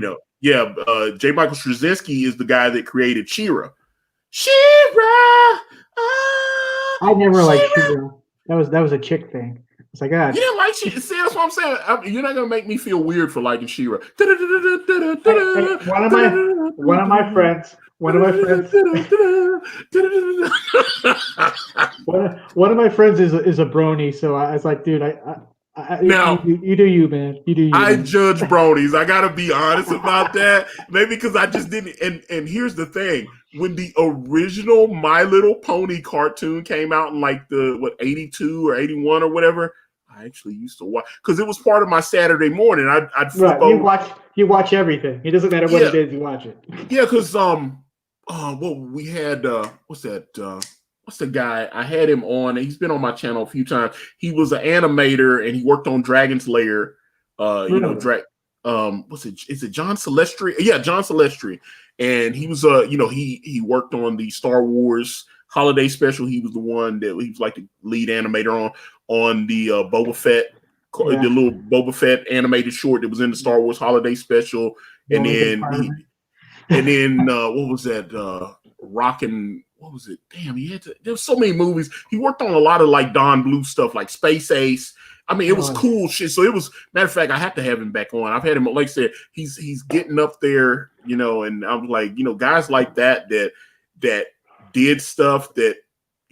J. Michael Straczynski is the guy that created She-Ra. She-Ra. I never liked She-Ra. Shira. That was a chick thing. It's like, God. You didn't like She-Ra. See, that's what I'm saying. You're not gonna make me feel weird for liking She-Ra. One of my friends, one of my friends, one of my friends is a brony. So I was like, dude, Now, you do you, man. You do you, I man. judge bronies. I gotta be honest about that. Maybe because I just didn't. And here's the thing: when the original My Little Pony cartoon came out in like the 82 or 81 or whatever, I actually used to watch, because it was part of my Saturday morning. I'd flip Right, over. you watch everything. It doesn't matter what Yeah, it is, you watch it. yeah, because well, we had what's that? What's the guy? I had him on. He's been on my channel a few times. He was an animator, and he worked on Dragon's Lair. Really? What's it? Is it John Celestri? Yeah, John Celestri. And he was he worked on the Star Wars holiday special. He was the one that he was like the lead animator on the Boba Fett, the Yeah. little Boba Fett animated short that was in the Star Wars holiday special. The And only good then part of it. what was that? Rockin', what was it? Damn, there was so many movies. He worked on a lot of like Don Bluth stuff, like Space Ace. I mean, it was cool shit. So it was, matter of fact, I have to have him back on. I've had him, like I said, he's getting up there, and I'm like, guys like that did stuff that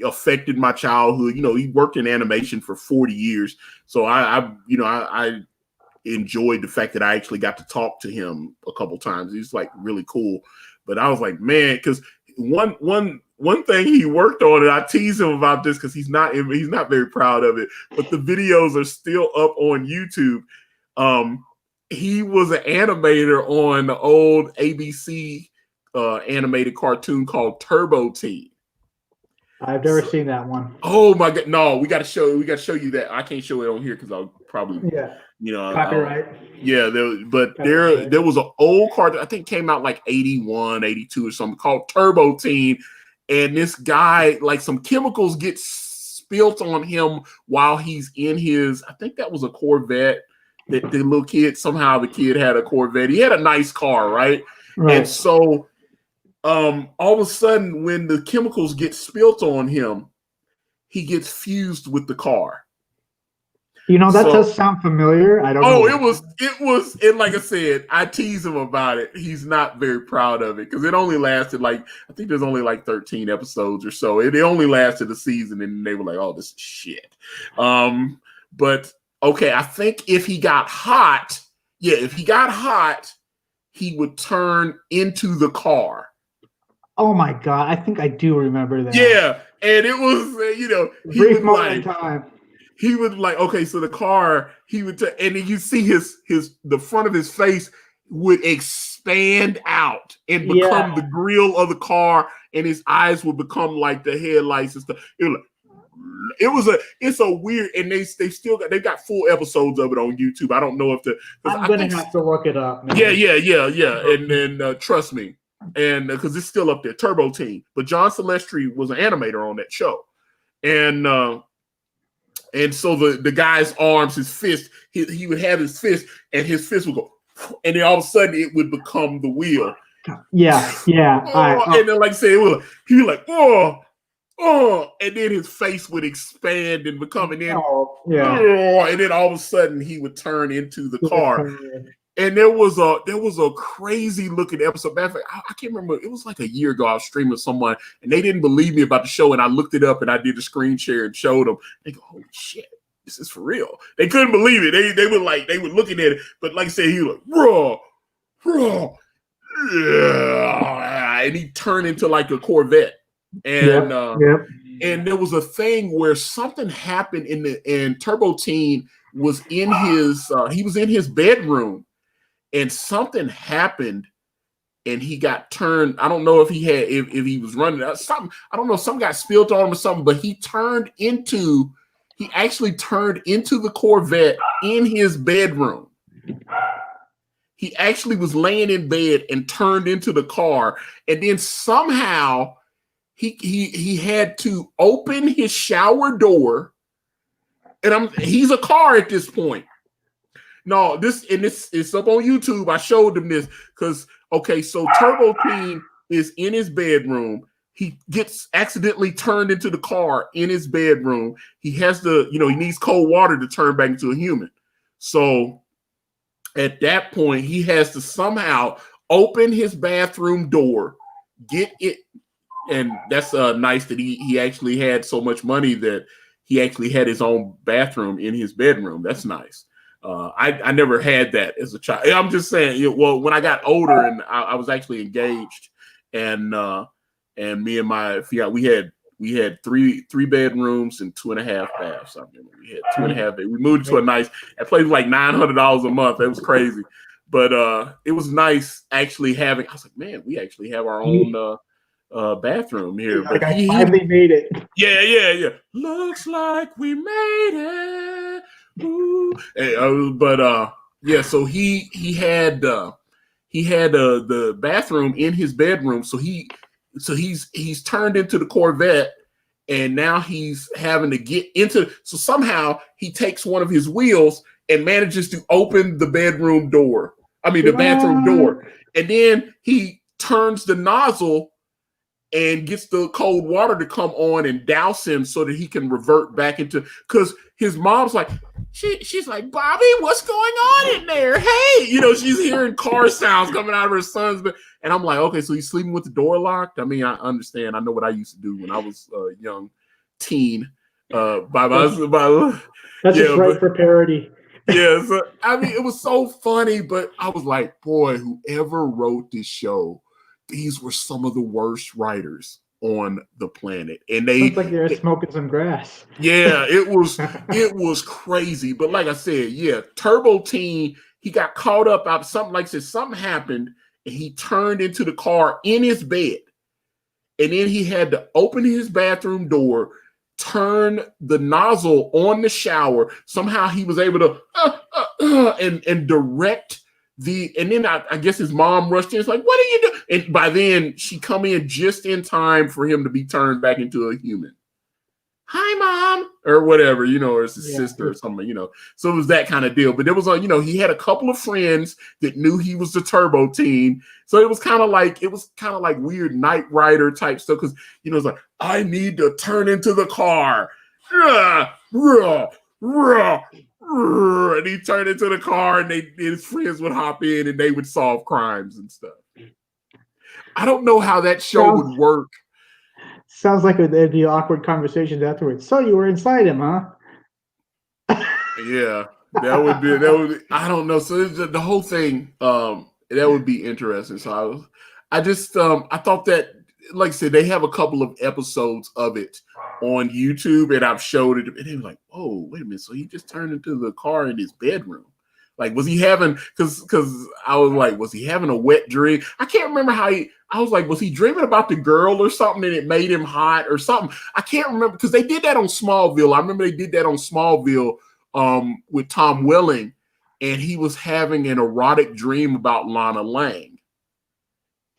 affected my childhood. He worked in animation for 40 years. So I enjoyed the fact that I actually got to talk to him a couple times. He's like really cool. But I was like, man, because one thing he worked on, and I tease him about this because he's not very proud of it, but the videos are still up on YouTube. He was an animator on the old ABC animated cartoon called Turbo Teen. I've never seen that one. Oh my god! No, we got to show you that. I can't show it on here because I'll probably Copyright. There was an old cartoon, I think came out like 81, 82 or something, called Turbo Teen, and this guy, like some chemicals get spilt on him while he's in his, I think that was a Corvette. That the little kid, somehow the kid had a Corvette. He had a nice car, right? And so all of a sudden, when the chemicals get spilt on him, he gets fused with the car. You know, that does sound familiar. I don't know. It was, and like I said, I tease him about it. He's not very proud of it because it only lasted I think there's only 13 episodes or so. It only lasted a season, and they were like, "Oh, this is shit." But okay, I think if he got hot, he would turn into the car. Oh my God, I think I do remember that. Yeah, and it was brief moment in time. He would okay, so the car, he would and then you see the front of his face would expand out and become the grill of the car, and his eyes would become like the headlights and stuff. It's a weird, and they've got full episodes of it on YouTube. I don't know if I'm gonna have to look it up. Man. Yeah. And then trust me, and because it's still up there, Turbo Teen. But John Silvestri was an animator on that show, and so the guy's arms, his fist, he would have his fist, and his fist would go, and then all of a sudden it would become the wheel. Yeah. And then like I said, he was like, and then his face would expand and become, and then and then all of a sudden he would turn into the car. And there was a crazy looking episode. Matter of fact, I can't remember. It was like a year ago. I was streaming with someone, and they didn't believe me about the show. And I looked it up, and I did a screen share and showed them. They go, "Holy shit, this is for real!" They couldn't believe it. They were looking at it, but like I said, he was like, "Bro," and he turned into like a Corvette. And and there was a thing where something happened and Turbo Teen was in his bedroom. And something happened, and he got turned. I don't know if he was running something. I don't know. Something got spilled on him or something. But he actually turned into the Corvette in his bedroom. He actually was laying in bed and turned into the car, and then somehow he had to open his shower door, and he's a car at this point. No, it's up on YouTube. I showed them this because, so Turbo Teen is in his bedroom. He gets accidentally turned into the car in his bedroom. He has he needs cold water to turn back into a human. So at that point, he has to somehow open his bathroom door, get it. And that's nice that he actually had so much money that he actually had his own bathroom in his bedroom. That's nice. I never had that as a child. I'm just saying, when I got older and I was actually engaged, and me and my fiance, we had three bedrooms and 2.5 baths. I remember we had 2.5. We moved to a nice. That place was like $900 a month. It was crazy, but it was nice actually having. I was like, man, we actually have our own bathroom here. But I finally made it. Yeah. Looks like we made it. Ooh. So he had the bathroom in his bedroom. So he's turned into the Corvette, and now he's having to get into. So somehow he takes one of his wheels and manages to open the bedroom door. The bathroom door, and then he turns the nozzle and gets the cold water to come on and douse him so that he can revert back into, because his mom's like, she's like, Bobby, what's going on in there? Hey, she's hearing car sounds coming out of her son's bed. And I'm like, okay, so he's sleeping with the door locked? I understand. I know what I used to do when I was a young teen. That's just right for parody. Yeah, so, it was so funny, but I was like, boy, whoever wrote this show, these were some of the worst writers on the planet, and sounds like they're smoking some grass. Yeah, it was crazy. But like I said, Turbo Teen, he got caught up out something. Like I said, something happened, and he turned into the car in his bed, and then he had to open his bathroom door, turn the nozzle on the shower. Somehow he was able to and direct. And then I guess his mom rushed in. It's like, what are you doing? And by then she come in just in time for him to be turned back into a human. Hi, mom, or whatever, or it's his sister or something, So it was that kind of deal. But there was he had a couple of friends that knew he was the Turbo Teen. So it was kind of like weird Knight Rider type stuff. Because, it's like, I need to turn into the car. and he turned into the car, and his friends would hop in, and they would solve crimes and stuff. I don't know how that show would work. Sounds like there'd be awkward conversations afterwards. So you were inside him, huh? Yeah, that would be. I don't know. So the whole thing, that would be interesting. So I thought that, like I said, they have a couple of episodes of it on YouTube, and I've showed it, and they were like, "Oh, wait a minute! So he just turned into the car in his bedroom? Like, was he having? Because I was like, was he having a wet dream? I can't remember how he. I was like, was he dreaming about the girl or something, and it made him hot or something? I can't remember, because they did that on Smallville. I remember they did that on Smallville with Tom Welling, and he was having an erotic dream about Lana Lang.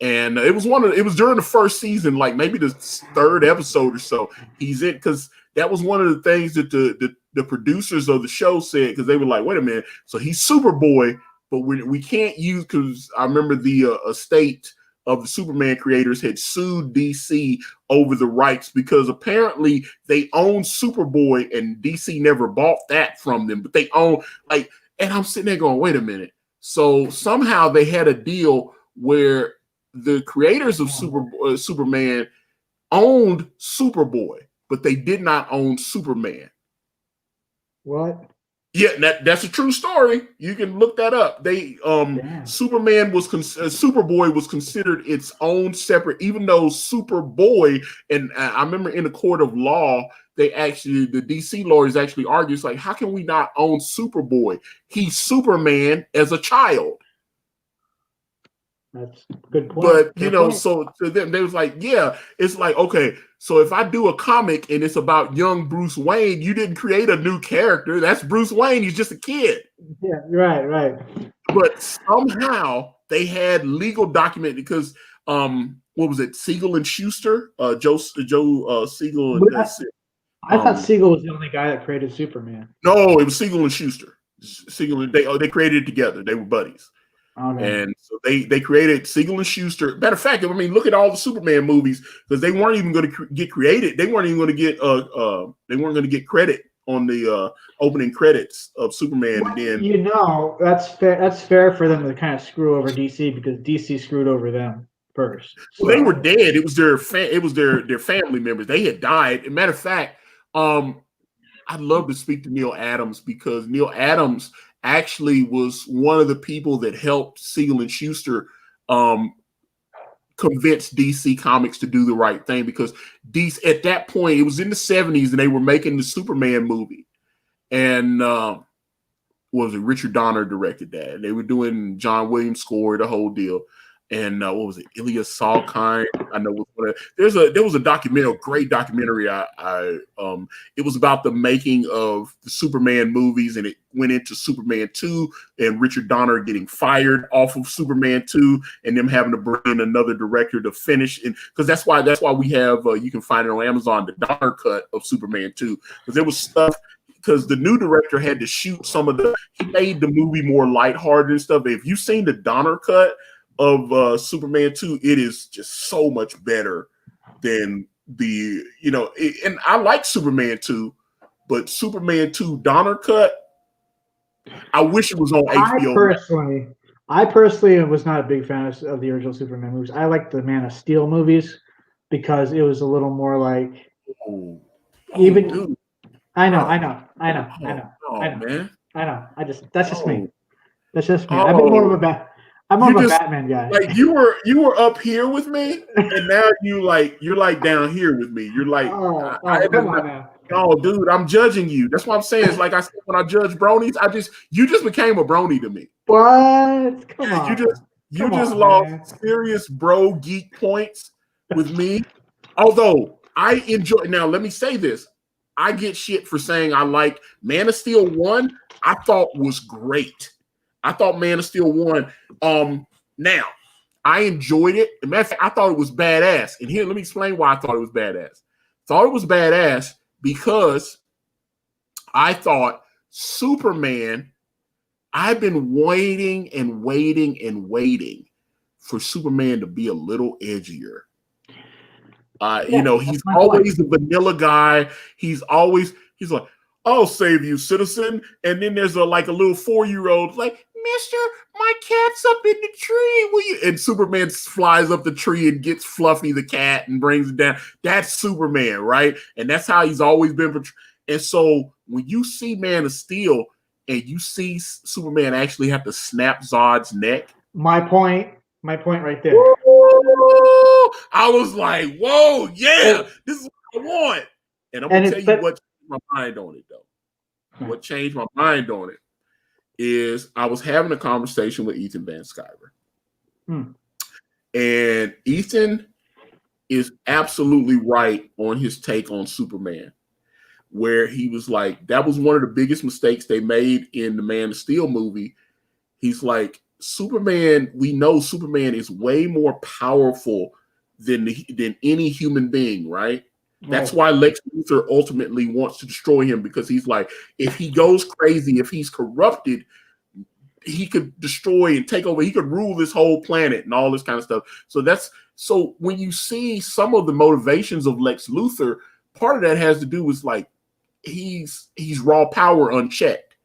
And it was during the first season, like maybe the third episode or so. He's in, because that was one of the things that the producers of the show said, because they were like, wait a minute, so he's Superboy, but we can't use, because I remember the estate of the Superman creators had sued DC over the rights, because apparently they own Superboy and DC never bought that from them, but they own, like, and I'm sitting there going, wait a minute. So somehow they had a deal where the creators of Superman owned Superboy, but they did not own Superman. What? Yeah, that's a true story. You can look that up. They Superman was Superboy was considered its own separate, even though Superboy, and I remember in the court of law, the DC lawyers actually argued, it's like, how can we not own Superboy? He's Superman as a child. That's a good point. But, so to them, they was like, yeah, it's like, okay, so if I do a comic and it's about young Bruce Wayne, you didn't create a new character. That's Bruce Wayne. He's just a kid. Yeah, right. But somehow they had legal document, because, what was it? Siegel and Schuster? Joe Siegel. And, I thought Siegel was the only guy that created Superman. No, it was Siegel and Schuster. Siegel and they created it together. They were buddies. Okay. And so they created Siegel and Schuster. Matter of fact, I mean, look at all the Superman movies, because they weren't even going to get created. They weren't even going to get they weren't going to get credit on the opening credits of Superman. Well, and then that's fair. That's fair for them to kind of screw over DC, because DC screwed over them first. So. Well, they were dead. It was their family members. They had died. As a matter of fact, I'd love to speak to Neil Adams, because Neil Adams actually was one of the people that helped Siegel and Schuster convince DC Comics to do the right thing, because DC, at that point, it was in the 70s, and they were making the Superman movie. And what was it? Richard Donner directed that. And they were doing John Williams' score, the whole deal. And what was it? Ilya Salkind. I know there was a documentary, a great documentary. It was about the making of the Superman movies, and it went into Superman 2 and Richard Donner getting fired off of Superman 2, and them having to bring in another director to finish. And because that's why we have you can find it on Amazon, the Donner cut of Superman 2, because there was stuff. Because the new director had to shoot he made the movie more lighthearted and stuff. If you've seen the Donner cut of Superman 2, it is just so much better than and I like Superman 2, but Superman 2 Donner cut, I wish it was on HBO. I personally was not a big fan of the original Superman movies. I liked the Man of Steel movies, because it was a little more like dude. I know. Man. That's just me. That's just me. I've been more of a Batman guy. Like you were up here with me, and now you're down here with me. You're like, come on now. Oh, dude, I'm judging you. That's what I'm saying. It's like I said when I judge bronies, you just became a brony to me. What? Come on. You just lost serious bro geek points with me. Although I enjoy. Now let me say this. I get shit for saying I like Man of Steel 1. I thought was great. I thought Man of Steel 1. Now, I enjoyed it. As a matter of fact, I thought it was badass. And here, let me explain why I thought it was badass. Thought it was badass because I thought Superman, I've been waiting for Superman to be a little edgier. He's always the vanilla guy. He's like, I'll save you, citizen. And then there's a little 4-year-old like, Mister, my cat's up in the tree. Will you? And Superman flies up the tree and gets Fluffy the cat and brings it down. That's Superman, right? And that's how he's always been. And so when you see Man of Steel and you see Superman actually have to snap Zod's neck. My point right there. Woo! I was like, whoa, yeah, this is what I want. And I'm going to tell you what changed my mind on it, though. What changed my mind on it is I was having a conversation with Ethan Van Sciver. And Ethan is absolutely right on his take on Superman, where he was like, that was one of the biggest mistakes they made in the Man of Steel movie. He's like, Superman, we know Superman is way more powerful than any human being, right? That's why Lex Luthor ultimately wants to destroy him, because he's like, if he goes crazy, if he's corrupted, he could destroy and take over. He could rule this whole planet and all this kind of stuff. So when you see some of the motivations of Lex Luthor, part of that has to do with like he's raw power unchecked,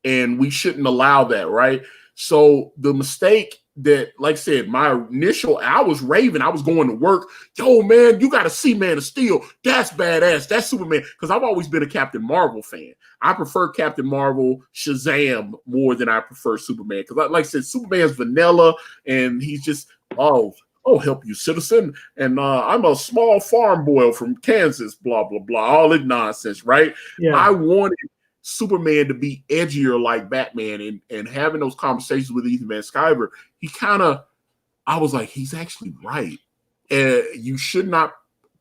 and we shouldn't allow that, right? So the mistake that, like I said, I was raving. I was going to work. Yo, man, you got to see Man of Steel. That's badass. That's Superman. Because I've always been a Captain Marvel fan. I prefer Captain Marvel, Shazam, more than I prefer Superman. Because, like I said, Superman's vanilla, and he's just, I'll help you, citizen. And I'm a small farm boy from Kansas, blah, blah, blah. All that nonsense, right? Yeah. I wanted Superman to be edgier like Batman, and having those conversations with Ethan Van Sciver, I was like, he's actually right. You should not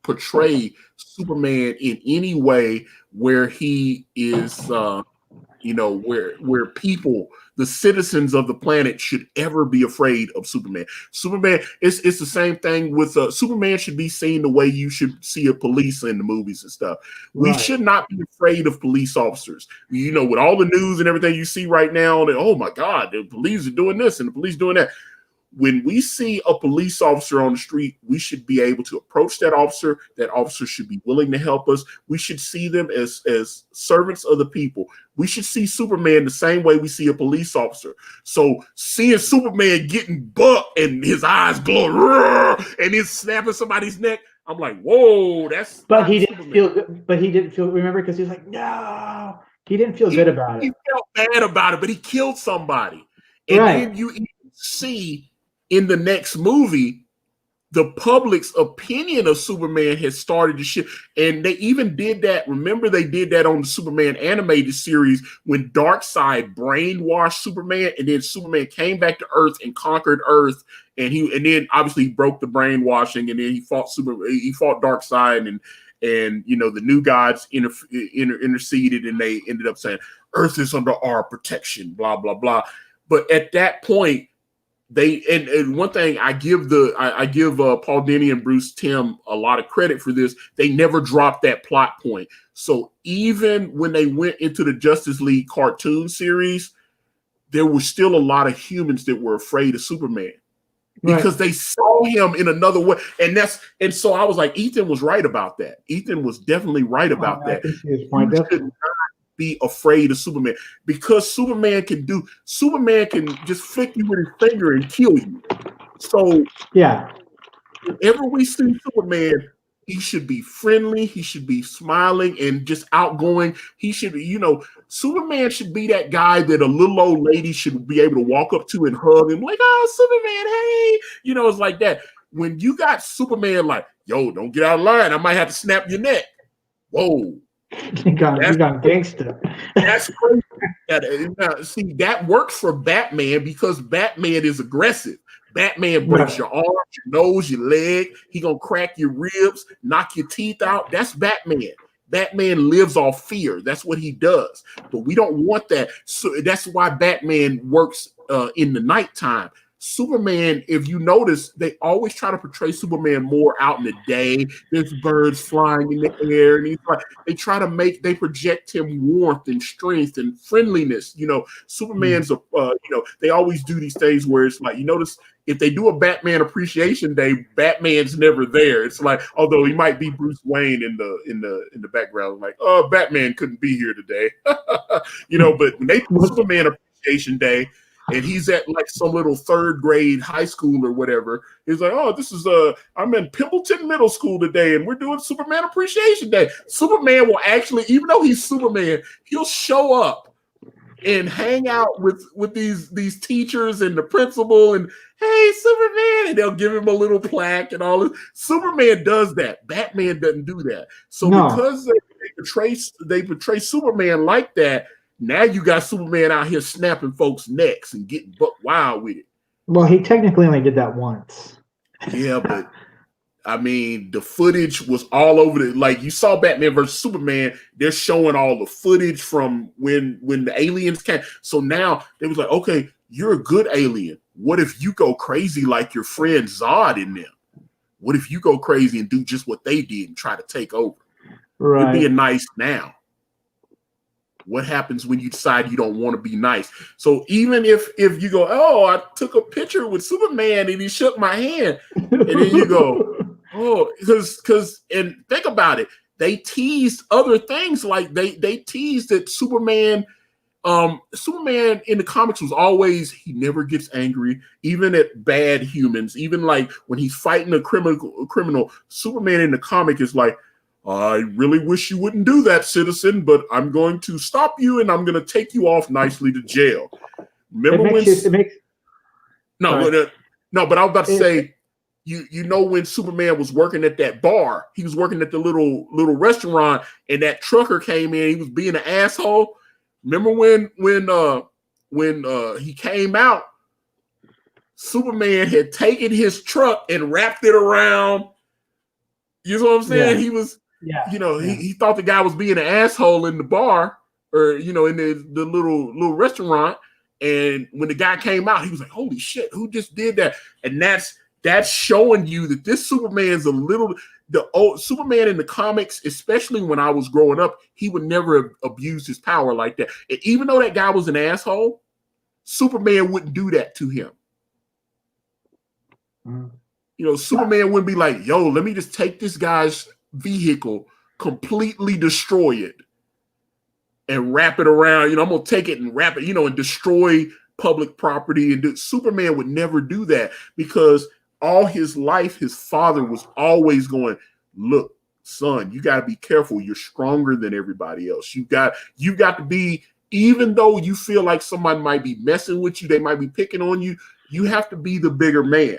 portray Superman in any way where he is, where people, the citizens of the planet, should ever be afraid of Superman. Superman, it's the same thing with Superman should be seen the way you should see a police in the movies and stuff. Right. We should not be afraid of police officers. With all the news and everything you see right now, that, oh my God, the police are doing this and the police doing that. When we see a police officer on the street, we should be able to approach that officer. That officer should be willing to help us. We should see them as servants of the people. We should see Superman the same way we see a police officer. So seeing Superman getting bucked and his eyes glowing and he's snapping somebody's neck, I'm like, whoa, that's. But he didn't feel good. But he didn't feel. Remember, because he's like, no, he didn't feel good about it. He felt bad about it, but he killed somebody. And then you even see in the next movie, the public's opinion of Superman has started to shift. And they even did that. Remember, they did that on the Superman animated series when Darkseid brainwashed Superman, and then Superman came back to Earth and conquered Earth. And then obviously broke the brainwashing, and then he fought Darkseid, and the new gods interceded, and they ended up saying Earth is under our protection, blah, blah, blah. But at that point, and one thing I give Paul Dini and Bruce Timm a lot of credit for this. They never dropped that plot point. So even when they went into the Justice League cartoon series, there were still a lot of humans that were afraid of Superman because they saw him in another way. And so I was like, Ethan was right about that. Ethan was definitely right about that. Be afraid of Superman, because Superman can just flick you with his finger and kill you. So yeah, whenever we see Superman, he should be friendly, he should be smiling and just outgoing. He should, Superman should be that guy that a little old lady should be able to walk up to and hug him, like, oh, Superman, hey, it's like that. When you got Superman like, yo, don't get out of line, I might have to snap your neck. Whoa. You got gangster. That's crazy. See, that works for Batman because Batman is aggressive. Batman breaks your arm, your nose, your leg. He gonna crack your ribs, knock your teeth out. That's Batman. Batman lives off fear. That's what he does. But we don't want that. So that's why Batman works in the nighttime. Superman, if you notice, they always try to portray Superman more out in the day. There's birds flying in the air, and they project him warmth and strength and friendliness. Superman's they always do these things where it's like, you notice if they do a Batman Appreciation Day, Batman's never there. It's like, although he might be Bruce Wayne in the background, like, oh, Batman couldn't be here today, But when they do Superman Appreciation Day, and he's at like some little third grade high school or whatever, he's like, oh, I'm in Pimpleton Middle School today, and we're doing Superman Appreciation Day. Superman will actually, even though he's Superman, he'll show up and hang out with these teachers and the principal, and hey, Superman, and they'll give him a little plaque and all this. Superman does that. Batman doesn't do that. So because they portray Superman like that, now you got Superman out here snapping folks' necks and getting buck wild with it. Well, he technically only did that once. Yeah, but I mean, the footage was all over like you saw Batman versus Superman. They're showing all the footage from when the aliens came. So now they was like, okay, you're a good alien. What if you go crazy like your friend Zod in them? What if you go crazy and do just what they did and try to take over? Right. You're being nice now. What happens when you decide you don't want to be nice? So even if you go, oh, I took a picture with Superman and he shook my hand, and then you go, oh, because and think about it, they teased other things, like they teased that Superman in the comics was always, he never gets angry, even at bad humans, even like when he's fighting a criminal. Superman in the comic is like, I really wish you wouldn't do that, citizen, but I'm going to stop you and I'm going to take you off nicely to jail. Remember but I was about to say, when Superman was working at that bar, he was working at the little restaurant, and that trucker came in, he was being an asshole. Remember when he came out, Superman had taken his truck and wrapped it around. You know what I'm saying? Yeah. He was, he thought the guy was being an asshole in the bar, or in the little restaurant. And when the guy came out, he was like, "Holy shit, who just did that?" And that's showing you that this Superman's the old Superman in the comics, especially when I was growing up, he would never abuse his power like that. And even though that guy was an asshole, Superman wouldn't do that to him. Superman wouldn't be like, yo, let me just take this guy's vehicle, completely destroy it, and wrap it around. I'm going to take it and wrap it, and destroy public property. And Superman would never do that, because all his life, his father was always going, look, son, you got to be careful. You're stronger than everybody else. You got to be, even though you feel like somebody might be messing with you, they might be picking on you, you have to be the bigger man.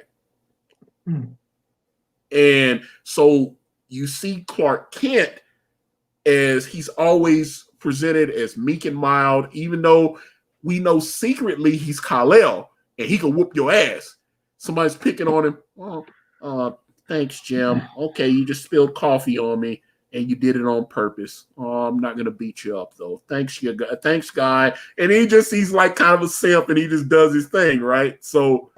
And so you see Clark Kent as he's always presented as meek and mild, even though we know secretly he's Kal-El and he can whoop your ass. Somebody's picking on him. Oh, thanks, Jim. Okay, you just spilled coffee on me and you did it on purpose. Oh, I'm not gonna beat you up though. Thanks, guy. And he's like kind of a simp, and he just does his thing, right? So,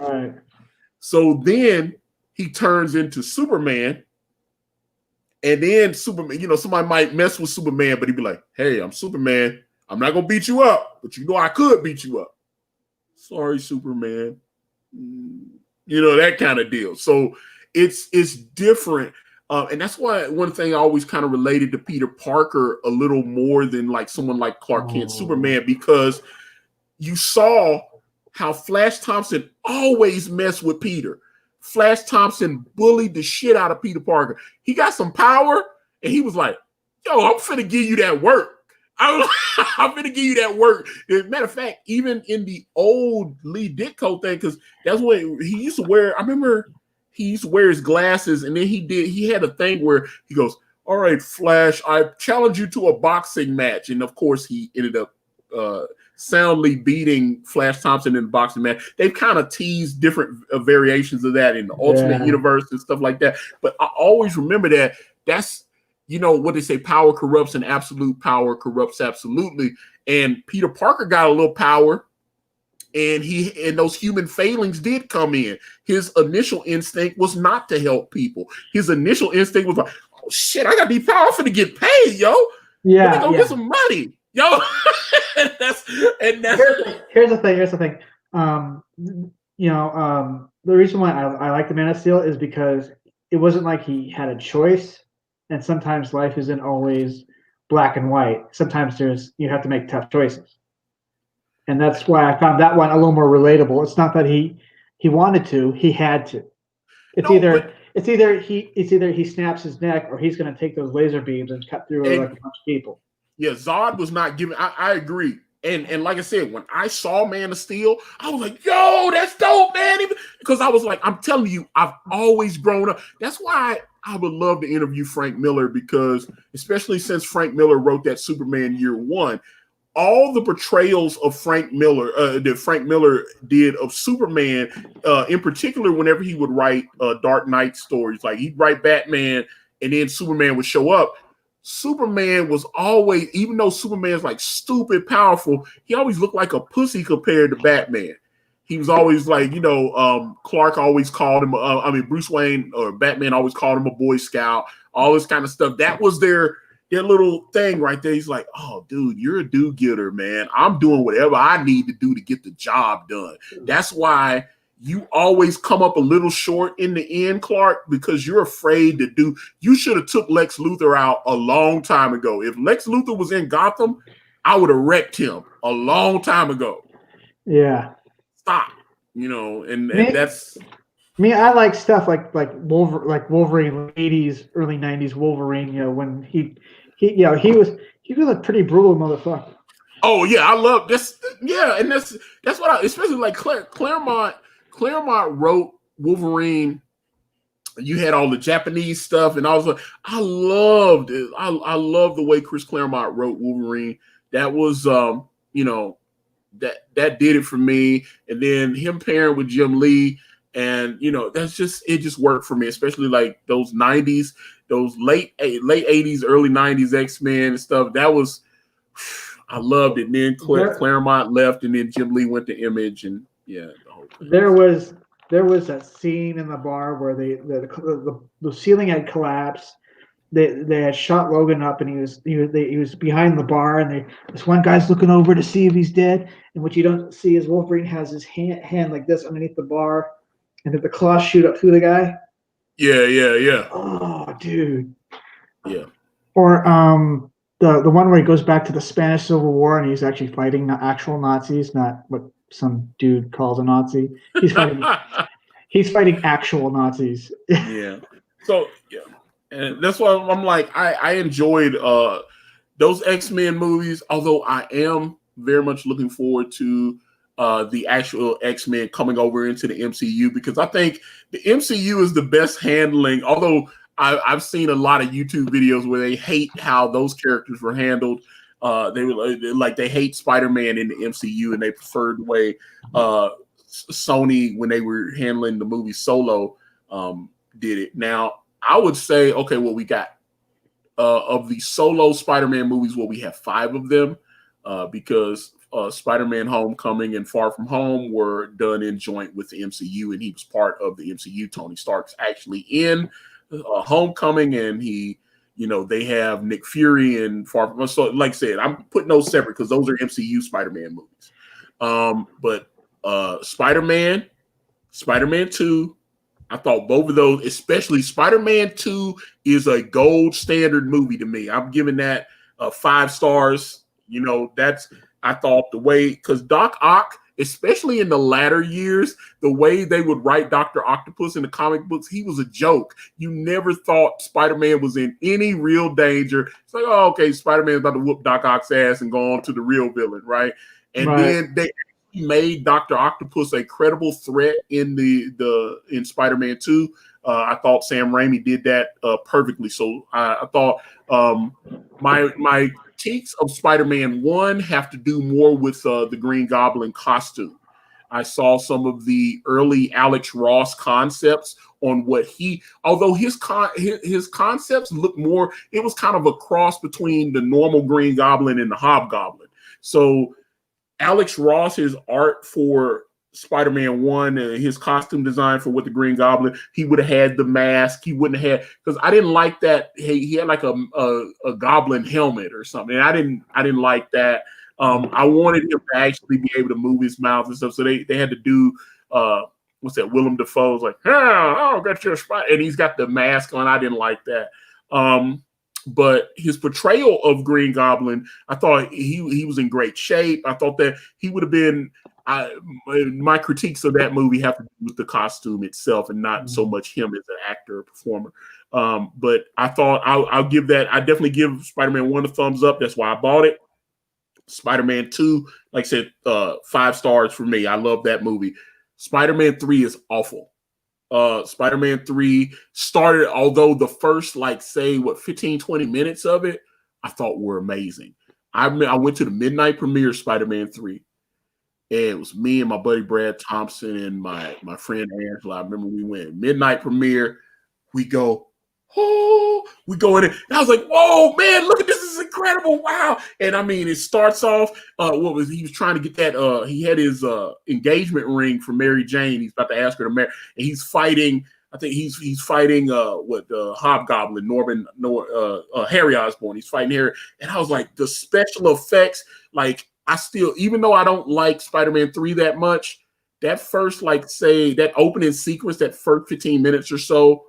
so then he turns into Superman, and then Superman, somebody might mess with Superman, but he'd be like, hey, I'm Superman. I'm not going to beat you up, but I could beat you up. Sorry, Superman. That kind of deal. So it's different. And that's why one thing I always kind of related to Peter Parker a little more than like someone like Clark Kent, Superman, because you saw how Flash Thompson always messed with Peter. Flash Thompson bullied the shit out of Peter Parker. He got some power, and he was like, yo, I'm finna give you that work. I'm finna give you that work. As a matter of fact, even in the old Lee Ditko thing, because that's what he used to wear. I remember he used to wear his glasses, and then he had a thing where he goes, all right, Flash, I challenge you to a boxing match. And of course, he ended up soundly beating Flash Thompson in the boxing match. They've kind of teased different variations of that in the Ultimate Universe and stuff like that. But I always remember that's, what they say, power corrupts, and absolute power corrupts absolutely. And Peter Parker got a little power, and those human failings did come in. His initial instinct was not to help people. His initial instinct was like, oh shit, I gotta be powerful to get paid, yo. Let me go get some money, yo. and that's here's the thing. The reason why I like the Man of Steel is because it wasn't like he had a choice, and sometimes life isn't always black and white. Sometimes you have to make tough choices. And that's why I found that one a little more relatable. It's not that he wanted to; he had to. It's either he snaps his neck, or he's going to take those laser beams and cut through like a bunch of people. Yeah, Zod was not giving. I agree, and like I said, when I saw Man of Steel, I was like, "Yo, that's dope, man!" Because I was like, "I'm telling you, I've always grown up." That's why I would love to interview Frank Miller, because especially since Frank Miller wrote that Superman Year One. All the portrayals of Frank Miller that Frank Miller did of Superman, in particular, whenever he would write Dark Knight stories, like he'd write Batman and then Superman would show up. Superman was always, even though Superman's like stupid powerful, he always looked like a pussy compared to Batman. He was always like, Clark always called him, Bruce Wayne or Batman always called him a Boy Scout, all this kind of stuff. That was their little thing right there. He's like, oh, dude, you're a do-getter, man. I'm doing whatever I need to do to get the job done. That's why you always come up a little short in the end, Clark, because you're afraid to do. You should have took Lex Luthor out a long time ago. If Lex Luthor was in Gotham, I would have wrecked him a long time ago. Yeah. Stop. And that's. I like stuff like Wolverine, 80s, early 90s Wolverine. When he was a pretty brutal motherfucker. Oh yeah, I love this. Yeah, and that's what especially like Claremont wrote Wolverine. You had all the Japanese stuff, and I was like, I loved it. I love the way Chris Claremont wrote Wolverine. That was that did it for me. And then him pairing with Jim Lee. And it just worked for me, especially like those 90s, those late 80s, early 90s X-Men and stuff. That was, I loved it. And then Claremont left, and then Jim Lee went to Image, and yeah, the whole thing. There was a scene in the bar where the ceiling had collapsed. They had shot Logan up, and he was behind the bar, and this one guy's looking over to see if he's dead. And what you don't see is Wolverine has his hand like this underneath the bar. And did the claws shoot up through the guy? Yeah. Oh, dude. Yeah. Or the one where he goes back to the Spanish Civil War and he's actually fighting actual Nazis, not what some dude calls a Nazi. He's fighting actual Nazis. Yeah. So yeah, and that's why I'm like I enjoyed those X-Men movies. Although I am very much looking forward to the actual X-Men coming over into the MCU, because I think the MCU is the best handling, although I've seen a lot of YouTube videos where they hate how those characters were handled. They hate Spider-Man in the MCU, and they preferred the way Sony, when they were handling the movie Solo, did it. Now, I would say, okay, well, we got of the Solo Spider-Man movies, we have 5 of them, because Spider-Man Homecoming and Far From Home were done in joint with the MCU, and he was part of the MCU. Tony Stark's actually in Homecoming, and they have Nick Fury and Far From Home. So, like I said, I'm putting those separate because those are MCU Spider-Man movies. But Spider-Man 2, I thought both of those, especially Spider-Man 2, is a gold standard movie to me. I'm giving that 5 stars. I thought the way, because Doc Ock, especially in the latter years, the way they would write Dr. Octopus in the comic books, he was a joke. You never thought Spider-Man was in any real danger. It's like, oh, okay, Spider-Man's about to whoop Doc Ock's ass and go on to the real villain, right? And then they made Dr. Octopus a credible threat in in Spider-Man 2. I thought Sam Raimi did that perfectly. So I thought my critiques of Spider-Man 1 have to do more with the Green Goblin costume. I saw some of the early Alex Ross concepts on what although his concepts look more, it was kind of a cross between the normal Green Goblin and the Hobgoblin. So Alex Ross, his art for Spider-Man 1 and his costume design for what the Green Goblin, he would have had the mask. He wouldn't have had, because I didn't like that. He had like a goblin helmet or something. And I didn't like that. I wanted him to actually be able to move his mouth and stuff. So they had to do what's that? Willem Dafoe's like, oh, got your spot, and he's got the mask on. I didn't like that. But his portrayal of Green Goblin, I thought he was in great shape. I thought that he would have been. My critiques of that movie have to do with the costume itself and not so much him as an actor or performer. But I thought I'll give that. I definitely give Spider-Man 1 a thumbs up. That's why I bought it. Spider-Man 2, like I said, 5 stars for me. I love that movie. Spider-Man 3 is awful. Spider-Man 3 started, although the first, 15, 20 minutes of it, I thought were amazing. I went to the midnight premiere of Spider-Man 3. And it was me and my buddy Brad Thompson and my friend Angela. I remember we went midnight premiere. We go in it. And I was like, whoa, man, look at this. This is incredible. Wow. And I mean, it starts off, he was trying to get that, he had his engagement ring for Mary Jane. He's about to ask her to marry. And he's fighting, I think he's fighting Hobgoblin, Harry Osborn. He's fighting Harry. And I was like, the special effects, I still, even though I don't like Spider-Man 3 that much, that first, that opening sequence, that first 15 minutes or so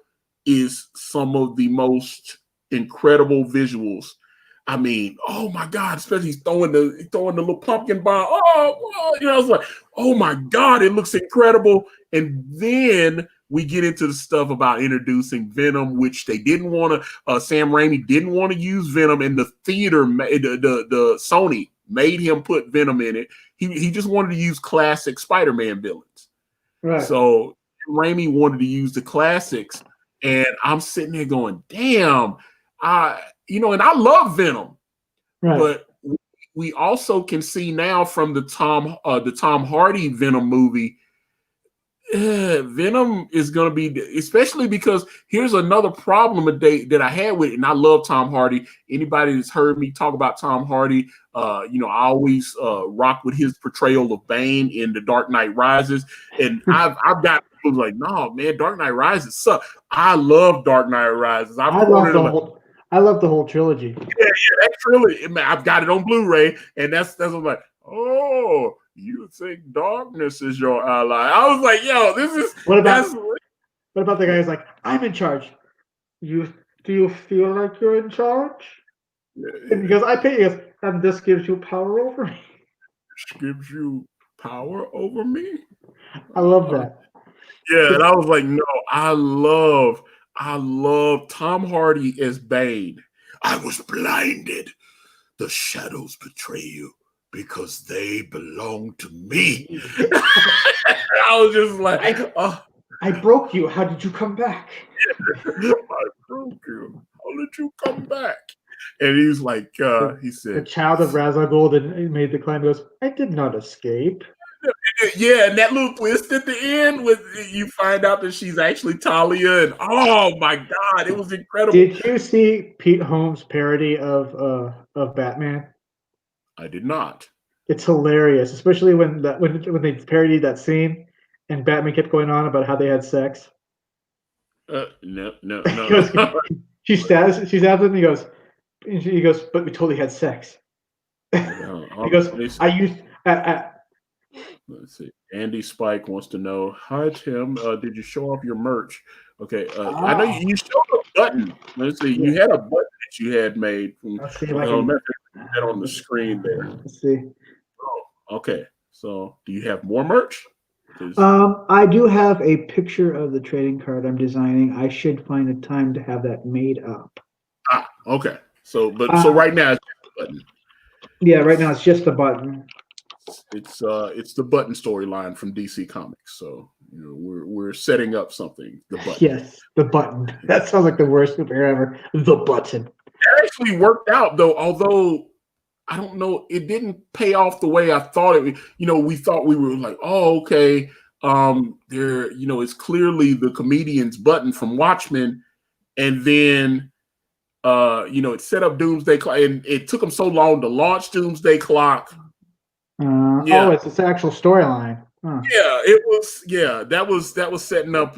is some of the most incredible visuals. I mean, oh my God, especially he's throwing the little pumpkin bomb. I was like, oh my God, it looks incredible. And then we get into the stuff about introducing Venom, which they didn't want to, Sam Raimi didn't want to use Venom in the theater, the Sony made him put Venom in it. He just wanted to use classic Spider-Man villains. Right. So Raimi wanted to use the classics, and I'm sitting there going, damn, and I love Venom. Right. But we also can see now from the Tom Hardy Venom movie, Venom is going to be, especially because here's another problem that I had with it, and I love Tom Hardy. Anybody that's heard me talk about Tom Hardy, I always rock with his portrayal of Bane in The Dark Knight Rises, and I've got people like, no, man, Dark Knight Rises suck. I love Dark Knight Rises. I love the whole trilogy. Yeah, that trilogy. I've got it on Blu-ray, and that's what I'm like, oh. You think darkness is your ally? I was like, yo, this is what about the guy who's like, I'm in charge. Do you feel like you're in charge? Yeah. And he goes, I pay you, and this gives you power over me. This gives you power over me? I love that. Yeah, and I was like, no, I love Tom Hardy as Bane. I was blinded. The shadows betray you. Because they belong to me. I was just like, I broke you. How did you come back? I broke you. How did you come back? And he's like, he said, the child of Ra's al Ghul and made the climb. Goes, I did not escape. Yeah, and that little twist at the end with you find out that she's actually Talia, and oh my God, it was incredible. Did you see Pete Holmes' parody of Batman? I did not. It's hilarious, especially when they parodied that scene, and Batman kept going on about how they had sex. No. She stabs him, and he goes, but we totally had sex. He goes, Let's see. Andy Spike wants to know, hi Tim, did you show off your merch? Okay, I know you showed a button. Let's see, you had a button that you had made. Let's see if I can that on the screen there. Let's see. Oh, okay. So, do you have more merch? I do have a picture of the trading card I'm designing. I should find a time to have that made up. Okay. So right now it's just a button. Yeah, right now it's just a button. It's the button storyline from DC Comics. So we're setting up something. The button. Yes, the button. That sounds like the worst superhero ever. The button. That actually worked out though, although I don't know, it didn't pay off the way I thought it. We thought we were like, oh, okay. It's clearly the comedian's button from Watchmen, and then it set up Doomsday Clock, and it took them so long to launch Doomsday Clock Yeah, It's its actual storyline. Huh. yeah, it was. Yeah, that was setting up.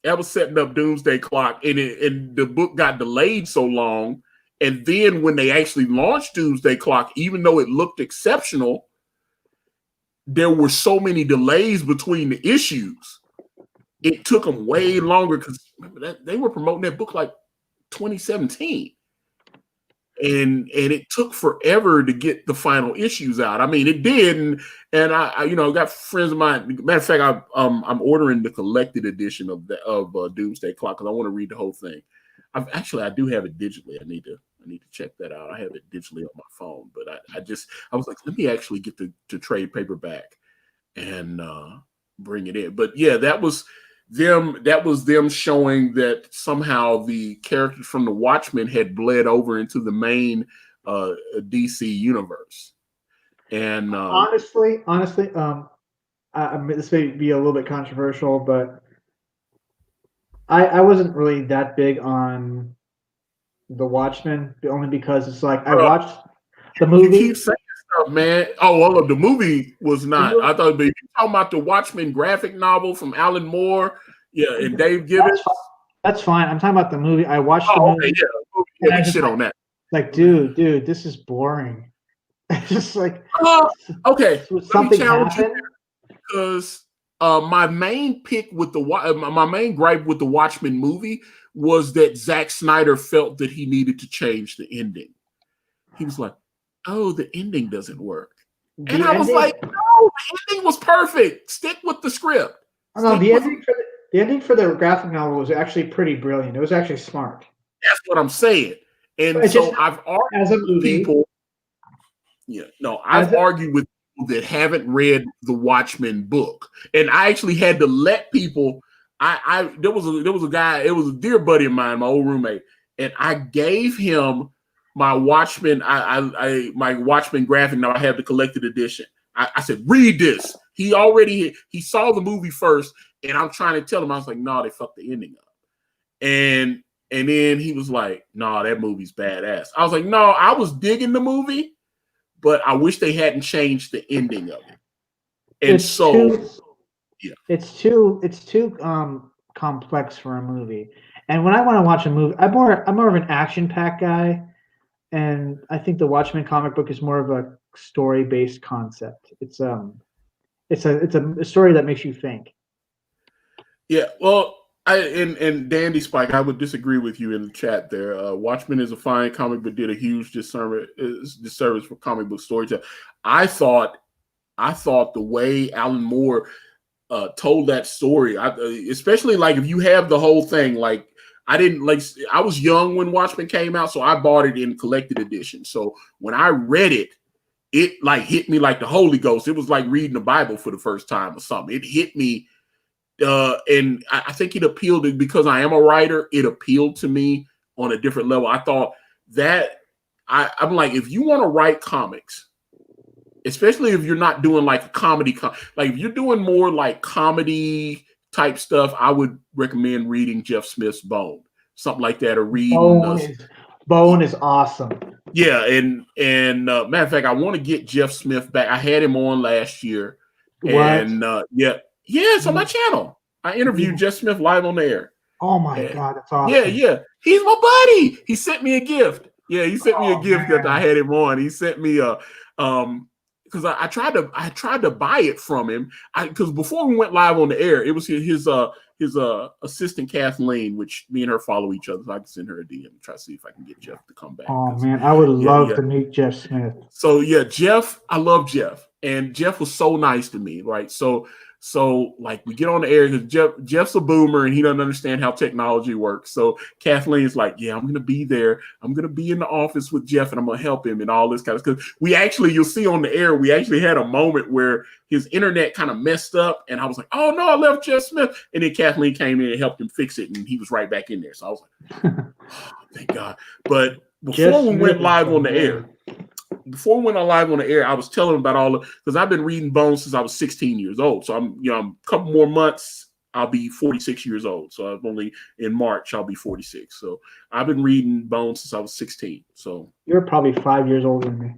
That was setting up Doomsday Clock, and the book got delayed so long, and then when they actually launched Doomsday Clock, even though it looked exceptional, there were so many delays between the issues. It took them way longer because remember that they were promoting that book like 2017. And it took forever to get the final issues out. I mean, it did, and I got friends of mine. Matter of fact, I'm ordering the collected edition of Doomsday Clock because I want to read the whole thing. I do have it digitally. I need to check that out. I have it digitally on my phone, but I was like, let me actually get the trade paperback and bring it in. But yeah, that was them showing that somehow the characters from the Watchmen had bled over into the main DC universe. And honestly, this may be a little bit controversial, but I wasn't really that big on the Watchmen, only because it's like I watched the you movie. keep saying stuff, man. Oh, well, the movie was not. I thought you talking about the Watchmen graphic novel from Alan Moore, yeah, and Dave Gibbons. That's fine. I'm talking about the movie. I watched the movie. Okay, yeah, we shit on that. Like, dude, this is boring. It's just like, okay, something happened. Because my main pick with my main gripe with the Watchmen movie was that Zack Snyder felt that he needed to change the ending. He was like, "Oh, the ending doesn't work," and I was like, "No, the ending was perfect. Stick with the script." No, the ending for the graphic novel was actually pretty brilliant. It was actually smart. That's what I'm saying. And so I've argued with people. Yeah, no, I've argued with people that haven't read the Watchmen book, and I actually had to let people. There was a guy. It was a dear buddy of mine, my old roommate, and I gave him my Watchmen. My Watchmen graphic. Now I have the collected edition. I said, read this. He saw the movie first, and I'm trying to tell him. I was like, no, they fucked the ending up, and then he was like, no, that movie's badass. I was like, no, I was digging the movie, but I wish they hadn't changed the ending of it. And it's too complex for a movie. And when I want to watch a movie, I'm more of an action-packed guy, and I think the Watchmen comic book is more of a story-based concept. It's a story that makes you think. Yeah, well, and Dandy Spike, I would disagree with you in the chat there. Watchmen is a fine comic, but did a huge disservice for comic book storytelling. I thought the way Alan Moore told that story, especially like if you have the whole thing, like I was young when Watchmen came out, so I bought it in collected edition. So when I read it, it like hit me like the Holy Ghost. It was like reading the Bible for the first time or something. It hit me. And I think it appealed because I am a writer. It appealed to me on a different level. I thought that I'm like, if you want to write comics, especially if you're not doing like a comedy, like if you're doing more like comedy type stuff, I would recommend reading Jeff Smith's Bone, something like that, or reading Bone is awesome. Yeah, and matter of fact, I want to get Jeff Smith back. I had him on last year, and yeah, it's on my channel. I interviewed Jeff Smith live on the air. Oh my God, that's awesome. Yeah. He's my buddy. He sent me a gift. Yeah, he sent me a gift that I had him on. He sent me a because I tried to buy it from him. Because before we went live on the air, it was his assistant Kathleen, which me and her follow each other. So I can send her a DM and try to see if I can get Jeff to come back. Oh man, I would love to meet Jeff Smith. So yeah, Jeff, I love Jeff, and Jeff was so nice to me, right? So like we get on the air because Jeff's a boomer and he doesn't understand how technology works. So Kathleen's like, yeah, I'm gonna be there. I'm gonna be in the office with Jeff and I'm gonna help him and all this kind of stuff. Because you'll see on the air, we actually had a moment where his internet kind of messed up, and I was like, oh no, I left Jeff Smith. And then Kathleen came in and helped him fix it, and he was right back in there. So I was like, oh, thank God. But before we went live on the air, I was telling him about because I've been reading Bone since I was 16 years old. So I'm a couple more months, I'll be 46 years old. So I've only in March, I'll be 46. So I've been reading Bone since I was 16. So you're probably 5 years older than me.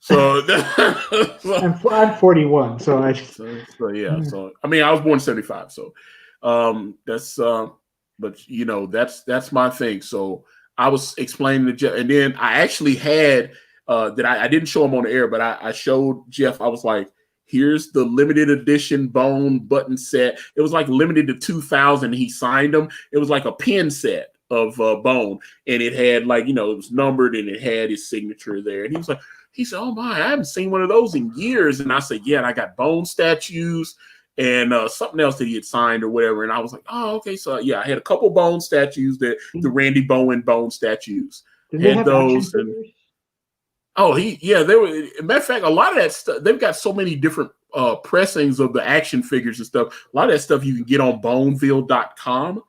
So, I'm 41, so I just yeah. So I mean, I was born in 75. So that's but that's my thing. So I was explaining to Jeff, and then I actually had that I didn't show him on the air, but I showed Jeff. I was like, here's the limited edition Bone button set. It was like limited to 2,000. He signed them. It was like a pin set of Bone, and it had like it was numbered and it had his signature there. And he said, "Oh my, I haven't seen one of those in years." And I said, "Yeah, and I got Bone statues and something else that he had signed or whatever." And I was like, "Oh, okay." So yeah, I had a couple Bone statues, the Randy Bowen Bone statues. did they Had have action those, and figures? they were. Matter of fact, a lot of that stuff. They've got so many different pressings of the action figures and stuff. A lot of that stuff you can get on Boneville.com.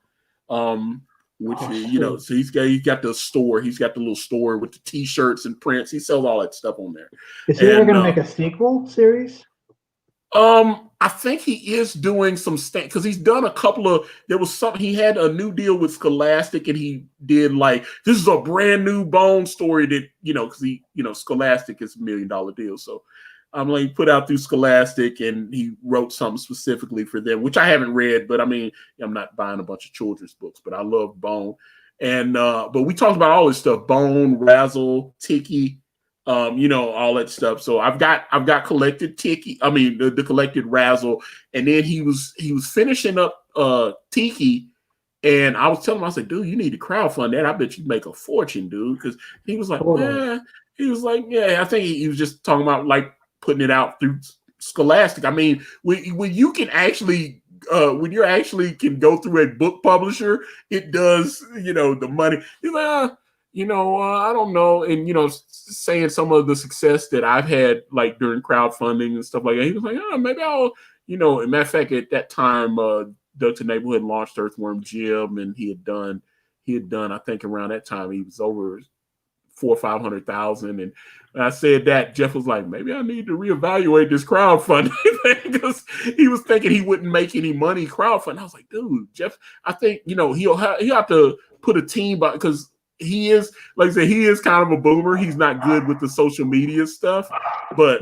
Which so he's got the store. He's got the little store with the T-shirts and prints. He sells all that stuff on there. Is he ever going to make a sequel series? I think he is doing some because he's done a couple of. There was something he had a new deal with Scholastic, and he did like this is a brand new Bone story that because he Scholastic is $1 million deal. So he put out through Scholastic, and he wrote something specifically for them, which I haven't read. But I mean, I'm not buying a bunch of children's books, but I love Bone. And but we talked about all this stuff: Bone, Razzle, Tiki. All that stuff. So I've got collected Tiki. I mean the collected Razzle, and then he was finishing up Tiki, and I was telling him, I said, "Dude, you need to crowdfund that. I bet you make a fortune, dude." Because he was like, "Yeah," he was like, "Yeah." I think he was just talking about like putting it out through Scholastic. I mean, when you can actually when you actually can go through a book publisher, it does the money. He's like, I don't know. And, saying some of the success that I've had, like during crowdfunding and stuff like that, he was like, maybe I'll, as a matter of fact, at that time, Delta Neighborhood launched Earthworm Jim, and he had done, I think around that time, he was over 400,000 or 500,000. And when I said that, Jeff was like, maybe I need to reevaluate this crowdfunding thing, because he was thinking he wouldn't make any money crowdfunding. I was like, dude, Jeff, I think, he'll have to put a team by, because he is, like I said, he is kind of a boomer. He's not good with the social media stuff, but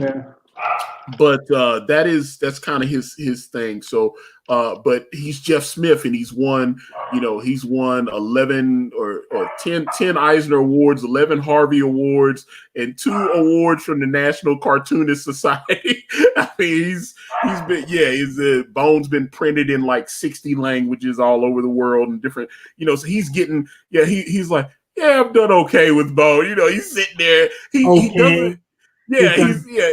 that's kind of his thing. So, but he's Jeff Smith, and he's won 11 or 10 Eisner Awards, 11 Harvey Awards, and 2 awards from the National Cartoonist Society. I mean, his Bone's been printed in like 60 languages all over the world and different, so he's getting, he's like, yeah, I've done okay with Bone. He's sitting there. He doesn't. Yeah,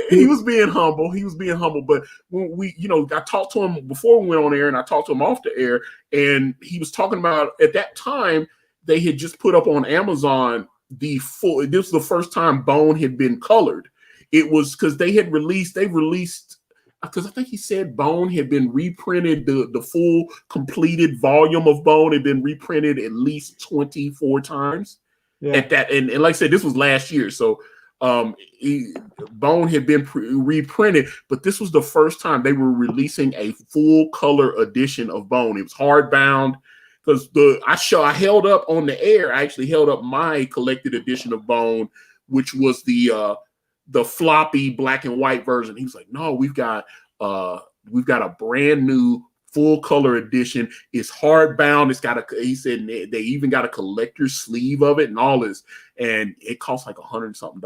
he was being humble. He was being humble. But when we, I talked to him before we went on air, and I talked to him off the air, and he was talking about at that time they had just put up on Amazon the full. This was the first time Bone had been colored. It was because they released. Because I think he said Bone had been reprinted, the full completed volume of Bone had been reprinted at least 24 times. At that, and like I said, this was last year, so Bone had been reprinted, but this was the first time they were releasing a full color edition of Bone. It was hardbound, because I held up on the air. I actually held up my collected edition of Bone, which was the floppy black and white version. He was like, "No, we've got a brand new full color edition. It's hardbound. It's got he said they even got a collector's sleeve of it and all this, and it costs like $100-something,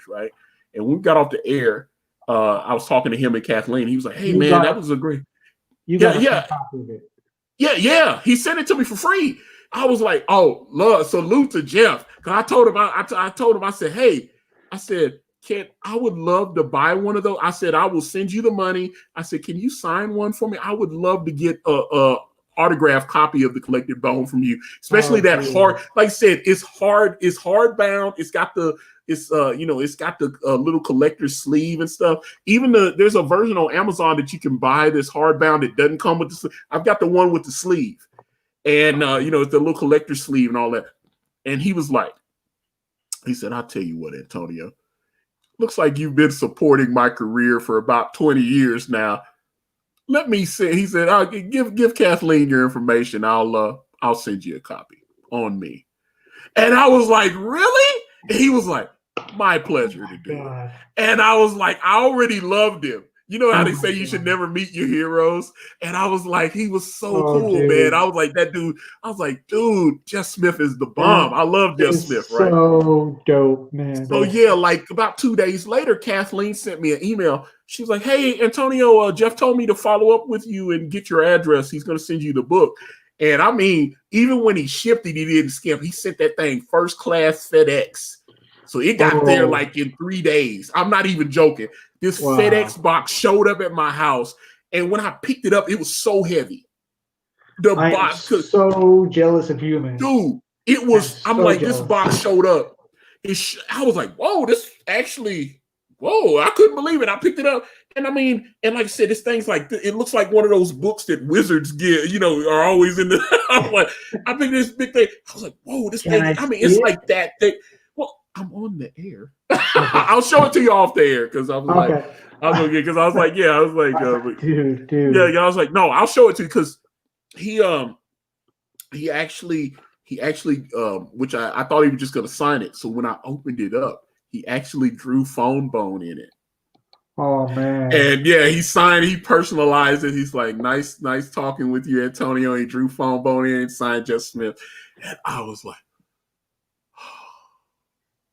right?" And when we got off the air, I was talking to him and Kathleen. He was like, "Hey man, that was a great." You got a copy of it. Yeah. He sent it to me for free. I was like, "Oh, love, salute to Jeff." Because I told him, I told him, I said, "Hey," I said, I would love to buy one of those. I said, "I will send you the money." I said, "Can you sign one for me? I would love to get a autographed copy of the collected Bone from you, especially hard." Like I said, it's hardbound. It's got the little collector's sleeve and stuff. Even there's a version on Amazon that you can buy this hardbound. It doesn't come with the sleeve. I've got the one with the sleeve, and it's the little collector's sleeve and all that. And he said, "I'll tell you what, Antonio. Looks like you've been supporting my career for about 20 years now. Let me say," he said, "I'll give Kathleen your information. I'll send you a copy on me." And I was like, "Really?" And he was like, My pleasure to do it. God. And I was like, I already loved him. You know how Oh they my say you should God. never meet your heroes? And I was like, he was so Oh, cool, dude. man. I was like, that dude. I was like, dude, Jeff Smith is the bomb. That I love Jeff is Smith, right? so dope, man. So yeah, like about 2 days later, Kathleen sent me an email. She was like, "Hey, Antonio, Jeff told me to follow up with you and get your address. He's going to send you the book." And I mean, even when he shipped it, he didn't skimp. He sent that thing first class FedEx. So it got there like in 3 days. I'm not even joking. This FedEx box showed up at my house, and when I picked it up, it was so heavy. The I am box, so jealous of you, man. dude, it was. I'm so like, jealous. this box showed up. I was like, whoa, this actually, whoa, I couldn't believe it. I picked it up. And I mean, and like I said, this thing's like, it looks like one of those books that wizards get, you know, are always in the, I'm like, I picked this big thing. I was like, whoa, this thing, I mean, it's like that thing. Well, I'm on the air. I'll show it to you off the air because I was like, because I was like, yeah, I was like, dude. Yeah, I was like, no, I'll show it to you because he actually, which I thought he was just going to sign it. So when I opened it up, he actually drew Phone Bone in it. Oh man! And yeah, he signed, he personalized it. He's like, nice talking with you, Antonio. He drew Phone Bone in and signed Jeff Smith. And I was like,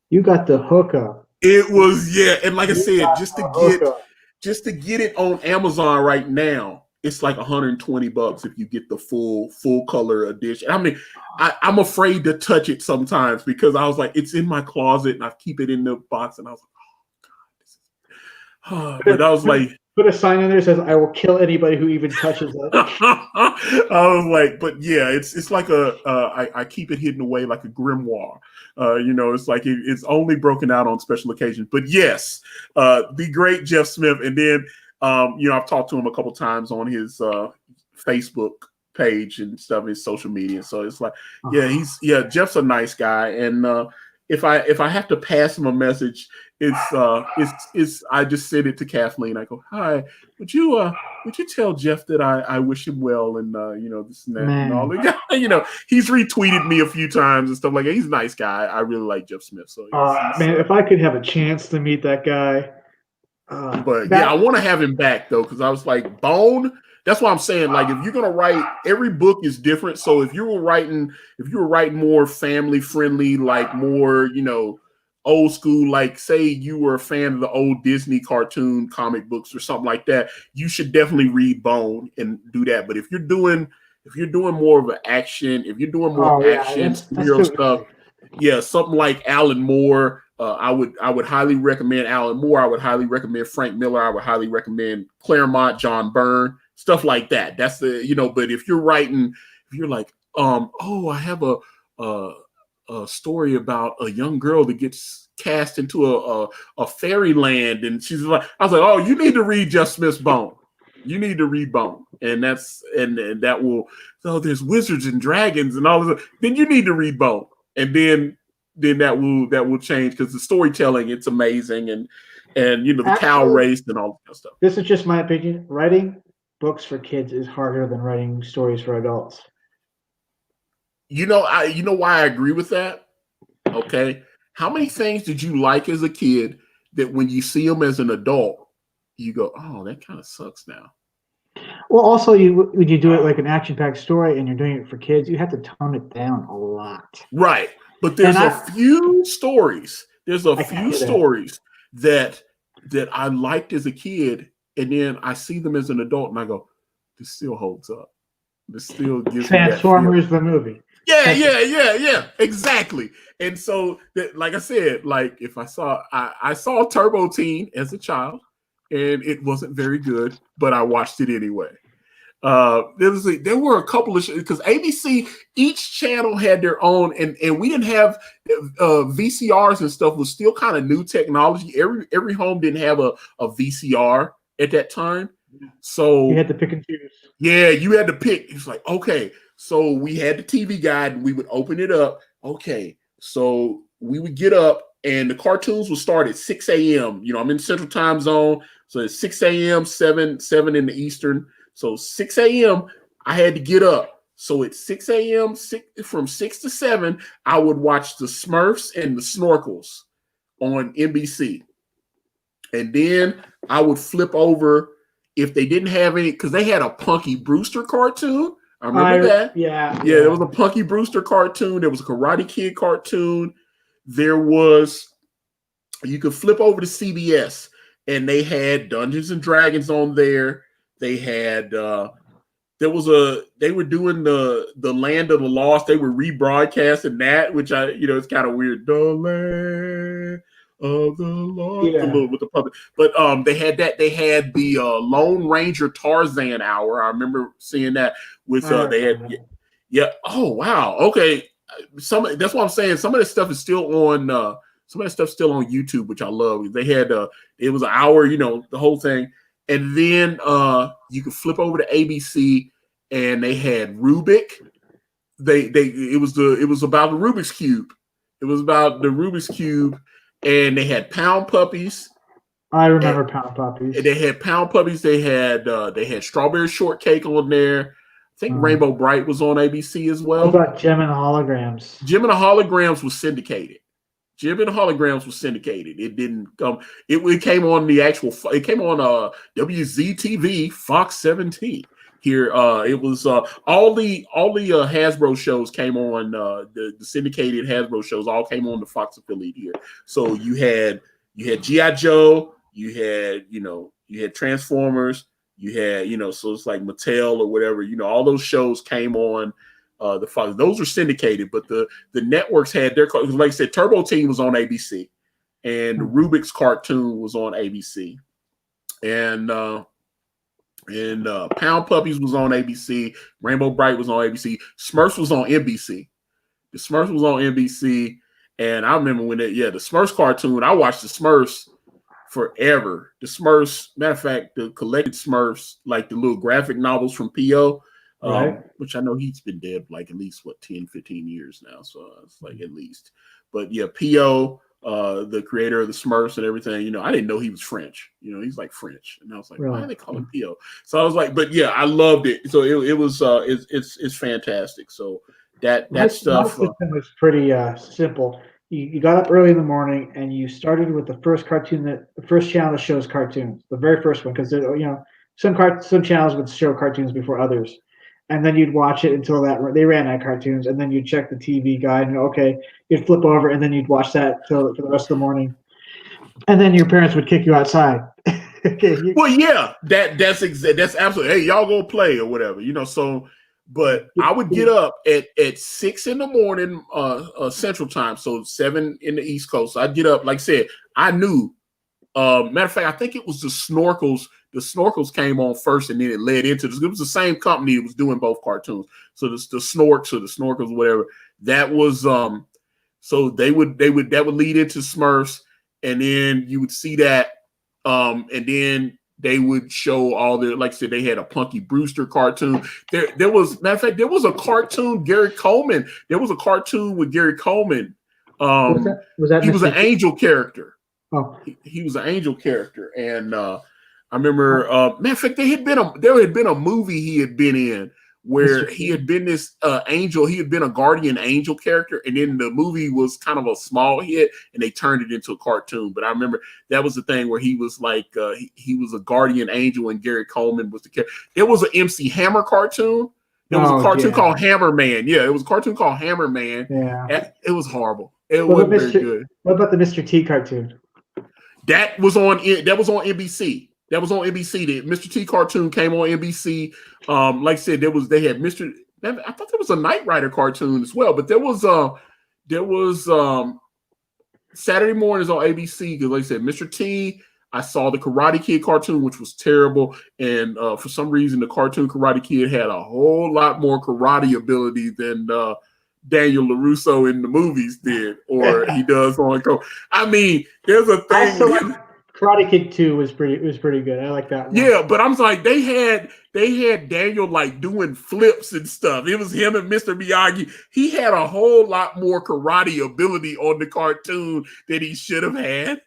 you got the hookup. It was, yeah. And like I said, just to get it on Amazon right now, it's like $120 if you get the full color edition. I mean, I'm afraid to touch it sometimes because I was like, it's in my closet and I keep it in the box, and I was like, oh God, but I was like, put a sign in there that says, "I will kill anybody who even touches it." I was like, but yeah, it's like I keep it hidden away like a grimoire. You know, it's like it's only broken out on special occasions. But yes, the great Jeff Smith, and then you know, I've talked to him a couple times on his Facebook page and stuff, his social media. So it's like, yeah, Jeff's a nice guy, and if I have to pass him a message, it's I just send it to Kathleen. I go, hi, would you tell Jeff that I wish him well, and you know, this and that and all that. You know, he's retweeted me a few times and stuff like that. He's a nice guy. I really like Jeff Smith. So man, if I could have a chance to meet that guy. But yeah, I want to have him back though, because I was like, Bone. That's why I'm saying, like, if you're gonna write, every book is different. So if you were writing more family friendly, like more, you know, old school, like say you were a fan of the old Disney cartoon comic books or something like that, you should definitely read Bone and do that. But if you're doing more of an action, if you're doing more action superhero stuff, yeah, something like Alan Moore. I would highly recommend Alan Moore. I would highly recommend Frank Miller. I would highly recommend Claremont, John Byrne, stuff like that. That's the, you know. But if you're writing, if you're like, oh, I have a story about a young girl that gets cast into a fairyland, and she's like, I was like, oh, you need to read Jeff Smith's Bone. You need to read Bone, and that's and that will. So there's wizards and dragons and all of that. Then you need to read Bone, and then that will change because the storytelling, it's amazing, and you know, the cow race and all that stuff. This is just my opinion. Writing books for kids is harder than writing stories for adults. You know why I agree with that? Okay. How many things did you like as a kid that when you see them as an adult, you go, oh, that kind of sucks now? Well, also, when you do it like an action-packed story and you're doing it for kids, you have to tone it down a lot. Right. But there's a few stories. There's a few stories that I liked as a kid, and then I see them as an adult, and I go, this still holds up. This still gives Transformers the movie. Yeah, exactly. And so, like I said, like if I saw Turbo Teen as a child, and it wasn't very good, but I watched it anyway. There were a couple of because ABC, each channel had their own, and we didn't have VCRs and stuff. Was still kind of new technology. Every home didn't have a VCR at that time, so you had to pick and choose. Yeah, you had to pick. It's like, okay, so we had the TV guide, and we would open it up. Okay, so we would get up, and the cartoons would start at 6 a.m. You know, I'm in Central Time Zone, so it's 6 a.m., 7 in the Eastern. So 6 a.m., I had to get up. So at 6 a.m., from 6 to 7, I would watch the Smurfs and the Snorkels on NBC. And then I would flip over if they didn't have any, because they had a Punky Brewster cartoon. I remember that. Yeah. There was a Punky Brewster cartoon. There was a Karate Kid cartoon. There was, you could flip over to CBS and they had Dungeons and Dragons on there. They had, they were doing the Land of the Lost. They were rebroadcasting that, which it's kind of weird. The Land of the Lost, with the puppet. But they had that. They had the Lone Ranger Tarzan hour. I remember seeing that with they had. Yeah. Oh wow. Okay. That's what I'm saying. Some of this stuff is still on. Some of that stuff's still on YouTube, which I love. They had it was an hour. The whole thing. And then you could flip over to ABC, and they had Rubik. It was about the Rubik's Cube. It was about the Rubik's Cube, and they had Pound Puppies. I remember Pound Puppies. They had Pound Puppies. They had Strawberry Shortcake on there. I think Rainbow Bright was on ABC as well. What about Jem and the Holograms? Jem and the Holograms was syndicated. Jem and the Holograms was syndicated. It didn't come. It came on the actual. It came on WZTV Fox 17. Here, it was all the Hasbro shows came on. The syndicated Hasbro shows all came on the Fox affiliate here. So you had G.I. Joe. You had Transformers. You had so it's like Mattel or whatever. All those shows came on. The Fox, those were syndicated, but the networks had their, like I said, Turbo Team was on ABC, and Rubik's cartoon was on ABC, and Pound Puppies was on ABC, Rainbow Bright was on ABC, Smurfs was on NBC. The Smurfs was on NBC, and I remember when the Smurfs cartoon, I watched the Smurfs forever. The Smurfs, matter of fact, the collected Smurfs, like the little graphic novels from P.O., which I know he's been dead like at least 10, 15 years now. So it's like at least. But yeah, P.O., the creator of the Smurfs and everything, I didn't know he was French. He's like French. And I was like, why do they call him P.O.? So I was like, but yeah, I loved it. So it was it's fantastic. So that stuff was pretty simple. You got up early in the morning and you started with the first cartoon, the first channel that shows cartoons, the very first one, because some channels would show cartoons before others. And then you'd watch it until they ran out of cartoons, and then you'd check the TV guide, and you'd flip over, and then you'd watch that for the rest of the morning, and then your parents would kick you outside. Well, yeah, that's absolutely. Hey, y'all go play or whatever, So, but I would get up at 6 in the morning, Central Time, so 7 in the East Coast. I'd get up, like I said, I knew. Matter of fact, I think it was the Snorkels. The Snorkels came on first, and then it led into this. It was the same company that was doing both cartoons. So the Snorks or the Snorkels, whatever. That was so that would lead into Smurfs, and then you would see that, and then they would show all their, like I said, they had a Punky Brewster cartoon. There was, matter of fact, there was a cartoon, Gary Coleman. There was a cartoon with Gary Coleman. Was that he was an angel character. Oh, he was an angel character, and I remember. Matter of fact, there had been a movie he had been in where he had been this angel. He had been a guardian angel character, and then the movie was kind of a small hit, and they turned it into a cartoon. But I remember that was the thing where he was like he was a guardian angel, and Gary Coleman was the character. There was an MC Hammer cartoon. There was a cartoon called Hammer Man. Yeah, it was a cartoon called Hammer Man. Yeah, it was horrible. It wasn't very good. What about the Mr. T cartoon? That was on NBC. That was on NBC. The Mr. T cartoon came on NBC. Like I said, they had Mr. I thought there was a Knight Rider cartoon as well, but there was Saturday mornings on ABC, because like I said, Mr. T. I saw the Karate Kid cartoon, which was terrible, and for some reason, the cartoon Karate Kid had a whole lot more karate ability than Daniel LaRusso in the movies did, or he does on Go. I mean, there's a thing. Karate Kid 2 was pretty good. I like that one. Yeah, but I'm like, they had Daniel like doing flips and stuff. It was him and Mr. Miyagi. He had a whole lot more karate ability on the cartoon than he should have had.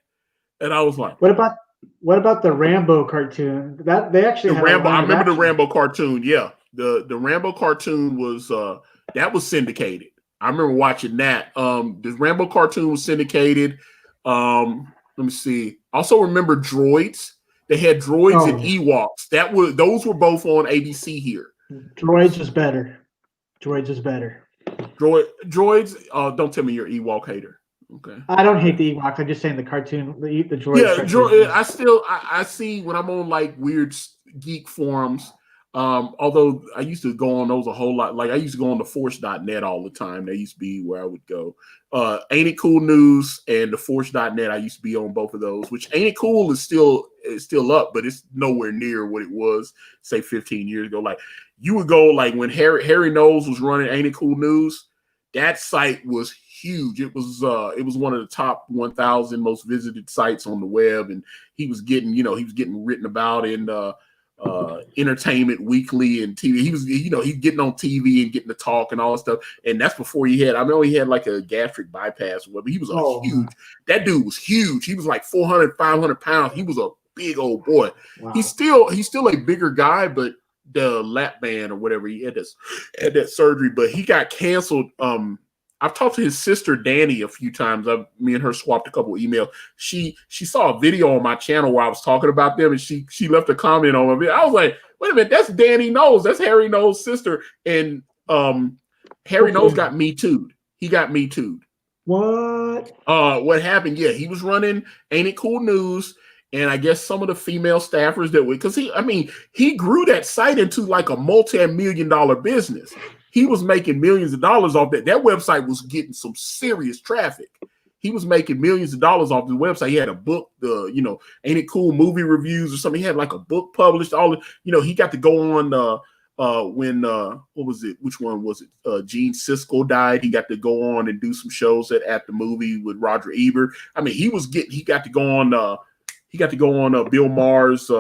And I was like, what about the Rambo cartoon? That they actually had Rambo. I remember the Rambo cartoon. Yeah, the Rambo cartoon was that was syndicated. I remember watching that. The Rambo cartoon was syndicated. Let me see. Also remember Droids. They had Droids and Ewoks. Those were both on ABC here. Droids is better. Droids is better. Droids. Don't tell me you're Ewok hater. Okay. I don't hate the Ewoks. I'm just saying the cartoon, the droids. Yeah, I see when I'm on like weird geek forums. Although I used to go on those a whole lot. Like I used to go on the force.net all the time. That used to be where I would go. Ain't It Cool News and the force.net. I used to be on both of those, which Ain't It Cool is still up, but it's nowhere near what it was, say 15 years ago. Like you would go like when Harry Knowles was running Ain't It Cool News, that site was huge. It was one of the top 1,000 most visited sites on the web, and he was getting written about in Entertainment Weekly and TV. He's getting on TV and getting to talk and all that stuff. And that's before he had like a gastric bypass or whatever. He was that dude was huge. He was like 400, 500 pounds. He was a big old boy. Wow. He's still a bigger guy, but the lap band or whatever, he had that surgery, but he got canceled. I've talked to his sister Danny a few times. Me and her swapped a couple of emails. She saw a video on my channel where I was talking about them, and she left a comment on my video. I was like, wait a minute, that's Danny Knowles. That's Harry Knowles' sister. And Harry Knowles got Me Too'd. He got Me Too'd. What? What happened? Yeah, he was running Ain't It Cool News, and I guess some of the female staffers that would, because he grew that site into like a multi-million-dollar business. He was making millions of dollars off that. That website was getting some serious traffic. He was making millions of dollars off the website. He had a book, Ain't It Cool movie reviews or something. He had like a book published. He got to go on when what was it? Which one was it? Gene Siskel died. He got to go on and do some shows at the movie with Roger Ebert. He got to go on Bill Maher's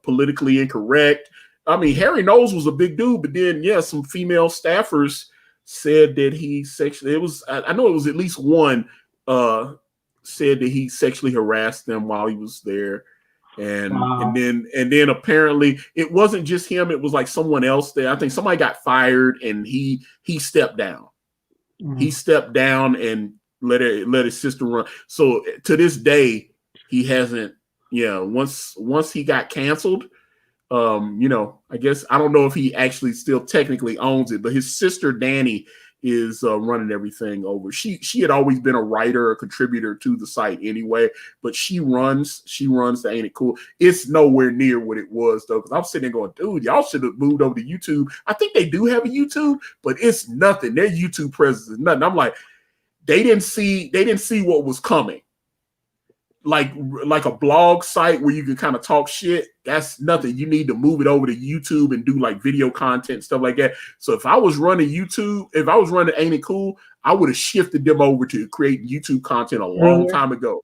Politically Incorrect. Harry Knowles was a big dude, but then, some female staffers said that he sexually, I know it was at least one said that he sexually harassed them while he was there. And then apparently it wasn't just him. It was like someone else there. I think somebody got fired and he stepped down. Mm-hmm. He stepped down and let his sister run. So to this day, he hasn't, once he got canceled, I guess I don't know if he actually still technically owns it, but his sister Danny is running everything over. She had always been a writer, a contributor to the site anyway, but she runs the Ain't It Cool. It's nowhere near what it was though, because I'm sitting there going, dude, y'all should have moved over to YouTube. I think they do have a YouTube, but it's nothing. Their YouTube presence is nothing. I'm like, they didn't see what was coming. Like a blog site where you can kind of talk shit, that's nothing. You need to move it over to YouTube and do like video content, stuff like that. So if I was running YouTube, if I was running Ain't It Cool, I would have shifted them over to create YouTube content a long time ago,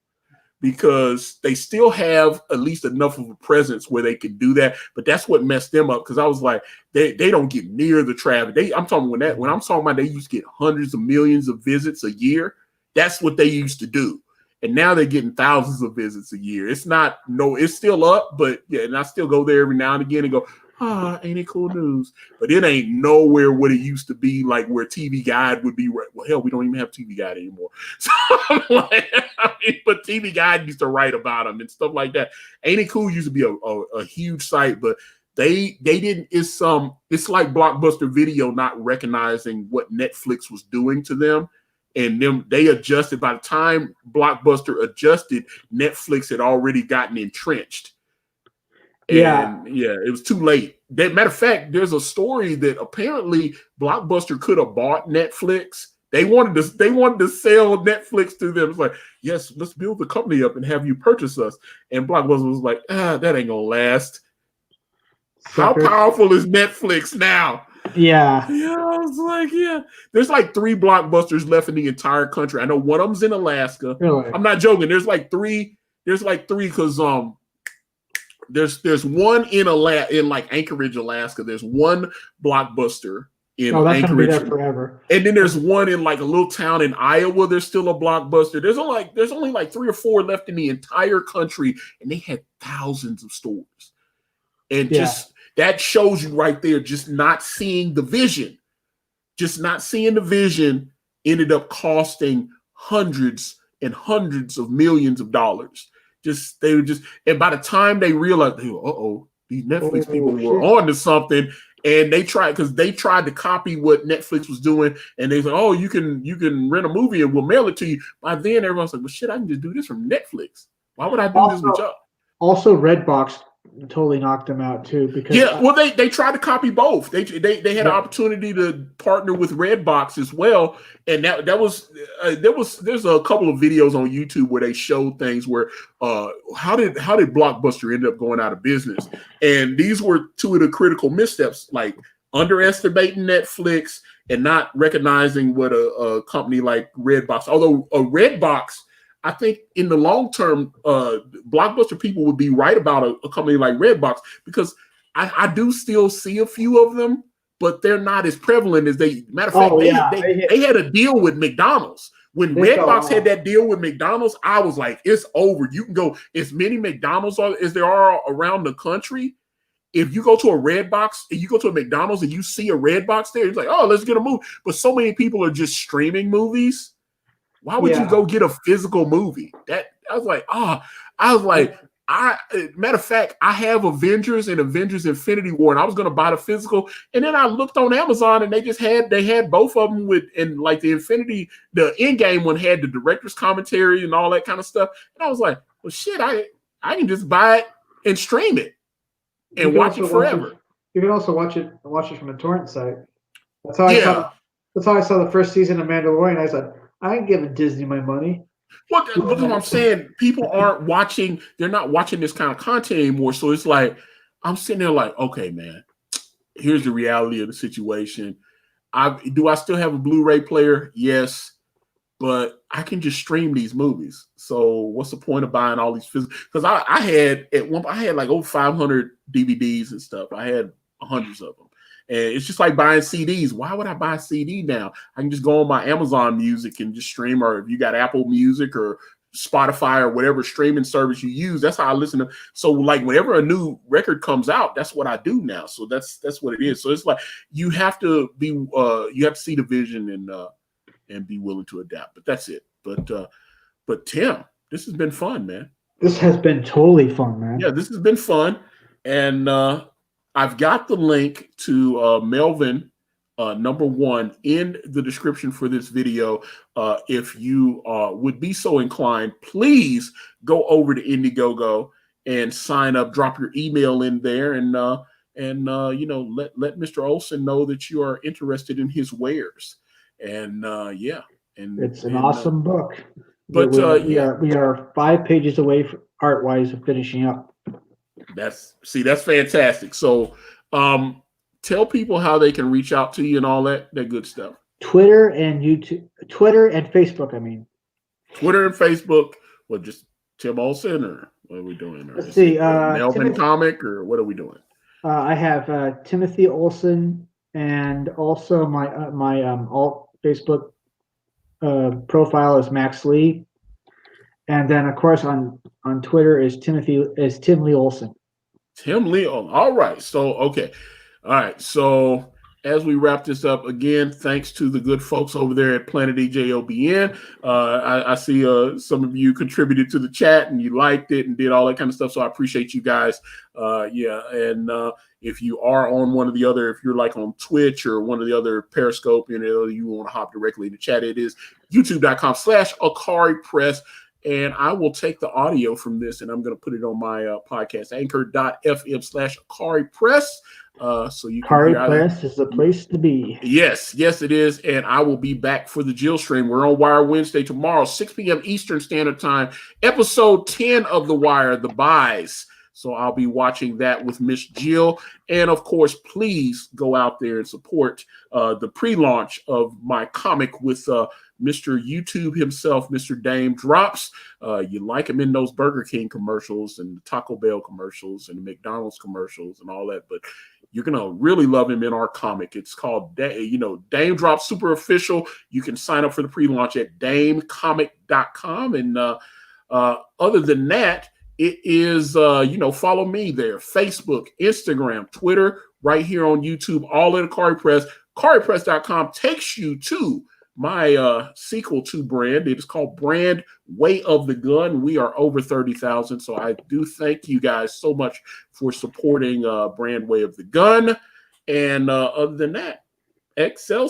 because they still have at least enough of a presence where they can do that. But that's what messed them up, because I was like, they don't get near the traffic. When I'm talking about they used to get hundreds of millions of visits a year. That's what they used to do. And now they're getting thousands of visits a year. It's still up, but and I still go there every now and again and go, Ain't It Cool News? But it ain't nowhere what it used to be, like where TV Guide would be. Well, hell, we don't even have TV Guide anymore. So but TV Guide used to write about them and stuff like that. Ain't It Cool used to be a huge site, but they didn't. It's like Blockbuster Video not recognizing what Netflix was doing to them. And they adjusted. By the time Blockbuster adjusted, Netflix had already gotten entrenched. And it was too late. Matter of fact, there's a story that apparently Blockbuster could have bought Netflix. They wanted to sell Netflix to them. It's like, yes, let's build the company up and have you purchase us. And Blockbuster was like, that ain't gonna last. How powerful is Netflix now? Yeah. I was like, there's like 3 Blockbusters left in the entire country. I know one of them's in Alaska. Really? I'm not joking. There's like three because there's one in like Anchorage, Alaska. There's one Blockbuster in that's Anchorage. Gonna be there forever. And then there's one in like a little town in Iowa. There's still a Blockbuster. There's only like 3 or 4 left in the entire country, and they had thousands of stores. And that shows you right there, just not seeing the vision. Ended up costing hundreds, and hundreds of millions of dollars. And by the time they realized, these Netflix people were on to something, and they tried to copy what Netflix was doing, and they said, "Oh, you can rent a movie and we'll mail it to you." By then, everyone's like, "Well, shit, I can just do this from Netflix. Why would I do this with y'all?" Also, Redbox totally knocked them out too, because they tried to copy both. They had an opportunity to partner with Redbox as well, and there's a couple of videos on YouTube where they showed things where how did Blockbuster end up going out of business, and these were two of the critical missteps, like underestimating Netflix and not recognizing what a company like Redbox, although a Redbox, I think in the long term, Blockbuster people would be right about a company like Redbox, because I do still see a few of them, but they're not as prevalent as they. Matter of fact, they had a deal with McDonald's. When Redbox had that deal with McDonald's, I was like, it's over. You can go as many McDonald's as there are around the country. If you go to a Redbox, and you go to a McDonald's and you see a Redbox there, it's like, oh, let's get a movie. But so many people are just streaming movies. Why would you go get a physical movie? Matter of fact, I have Avengers and Avengers Infinity War, and I was going to buy the physical, and then I looked on Amazon, and they had both of them the Endgame one had the director's commentary and all that kind of stuff, and I was like, well, shit, I can just buy it and stream it and watch it forever. You can also watch it from a torrent site. That's how I saw the first season of Mandalorian. I said, I ain't giving Disney my money. But what I'm saying, people aren't watching. They're not watching this kind of content anymore. So it's like, I'm sitting there like, okay, man, here's the reality of the situation. Do I still have a Blu-ray player? Yes, but I can just stream these movies. So what's the point of buying all these physical? Because I had like over 500 DVDs and stuff. I had hundreds of them. And it's just like buying CDs. Why would I buy a CD now? I can just go on my Amazon Music and just stream, or if you got Apple Music or Spotify or whatever streaming service you use, that's how I listen to. So like whenever a new record comes out, that's what I do now. So that's what it is. So it's like you have to see the vision and be willing to adapt. But that's it. But Tim, this has been fun, man. This has been totally fun, man. Yeah, this has been fun. And I've got the link to Melvin #1 in the description for this video. If you would be so inclined, please go over to Indiegogo and sign up. Drop your email in there, and let Mr. Olson know that you are interested in his wares. And it's an awesome book. But we are 5 pages away art-wise of finishing up. That's fantastic. So tell people how they can reach out to you and all that good stuff. Twitter and Facebook, I mean. Twitter and Facebook. What, just Tim Olson, or what are we doing? Let's see. Melvin Comic, or what are we doing? I have Timothy Olson, and also my alt Facebook profile is Max Lee. And then, of course, on Twitter is Tim Lee Olson. Tim Lee Olson. All right. So, okay. All right. So, as we wrap this up, again, thanks to the good folks over there at Planet EJOBN. I see some of you contributed to the chat and you liked it and did all that kind of stuff. So I appreciate you guys. And if you are on one of the other, if you're like on Twitch or one of the other Periscope, you want to hop directly in the chat, it is youtube.com/Ikari Press. And I will take the audio from this and I'm going to put it on my podcast, anchor.fm/Ikari Press. So you can Ikari Press is the place to be. Yes, it is. And I will be back for the Jill stream. We're on Wire Wednesday tomorrow, 6 p.m. Eastern Standard Time, episode 10 of The Wire, The Buys. So I'll be watching that with Miss Jill. And of course, please go out there and support the pre-launch of my comic with Mr. YouTube himself, Mr. Daym Drops. You like him in those Burger King commercials and the Taco Bell commercials and the McDonald's commercials and all that, but you're going to really love him in our comic. It's called, Daym Drops Super Official. You can sign up for the pre-launch at daymcomic.com. And other than that, it is, follow me there, Facebook, Instagram, Twitter, right here on YouTube, all at Ikari Press. IkariPress.com takes you to my sequel to Brand. It is called Brand Way of the Gun. We are over 30,000. So I do thank you guys so much for supporting Brand Way of the Gun. And other than that, Excelsior.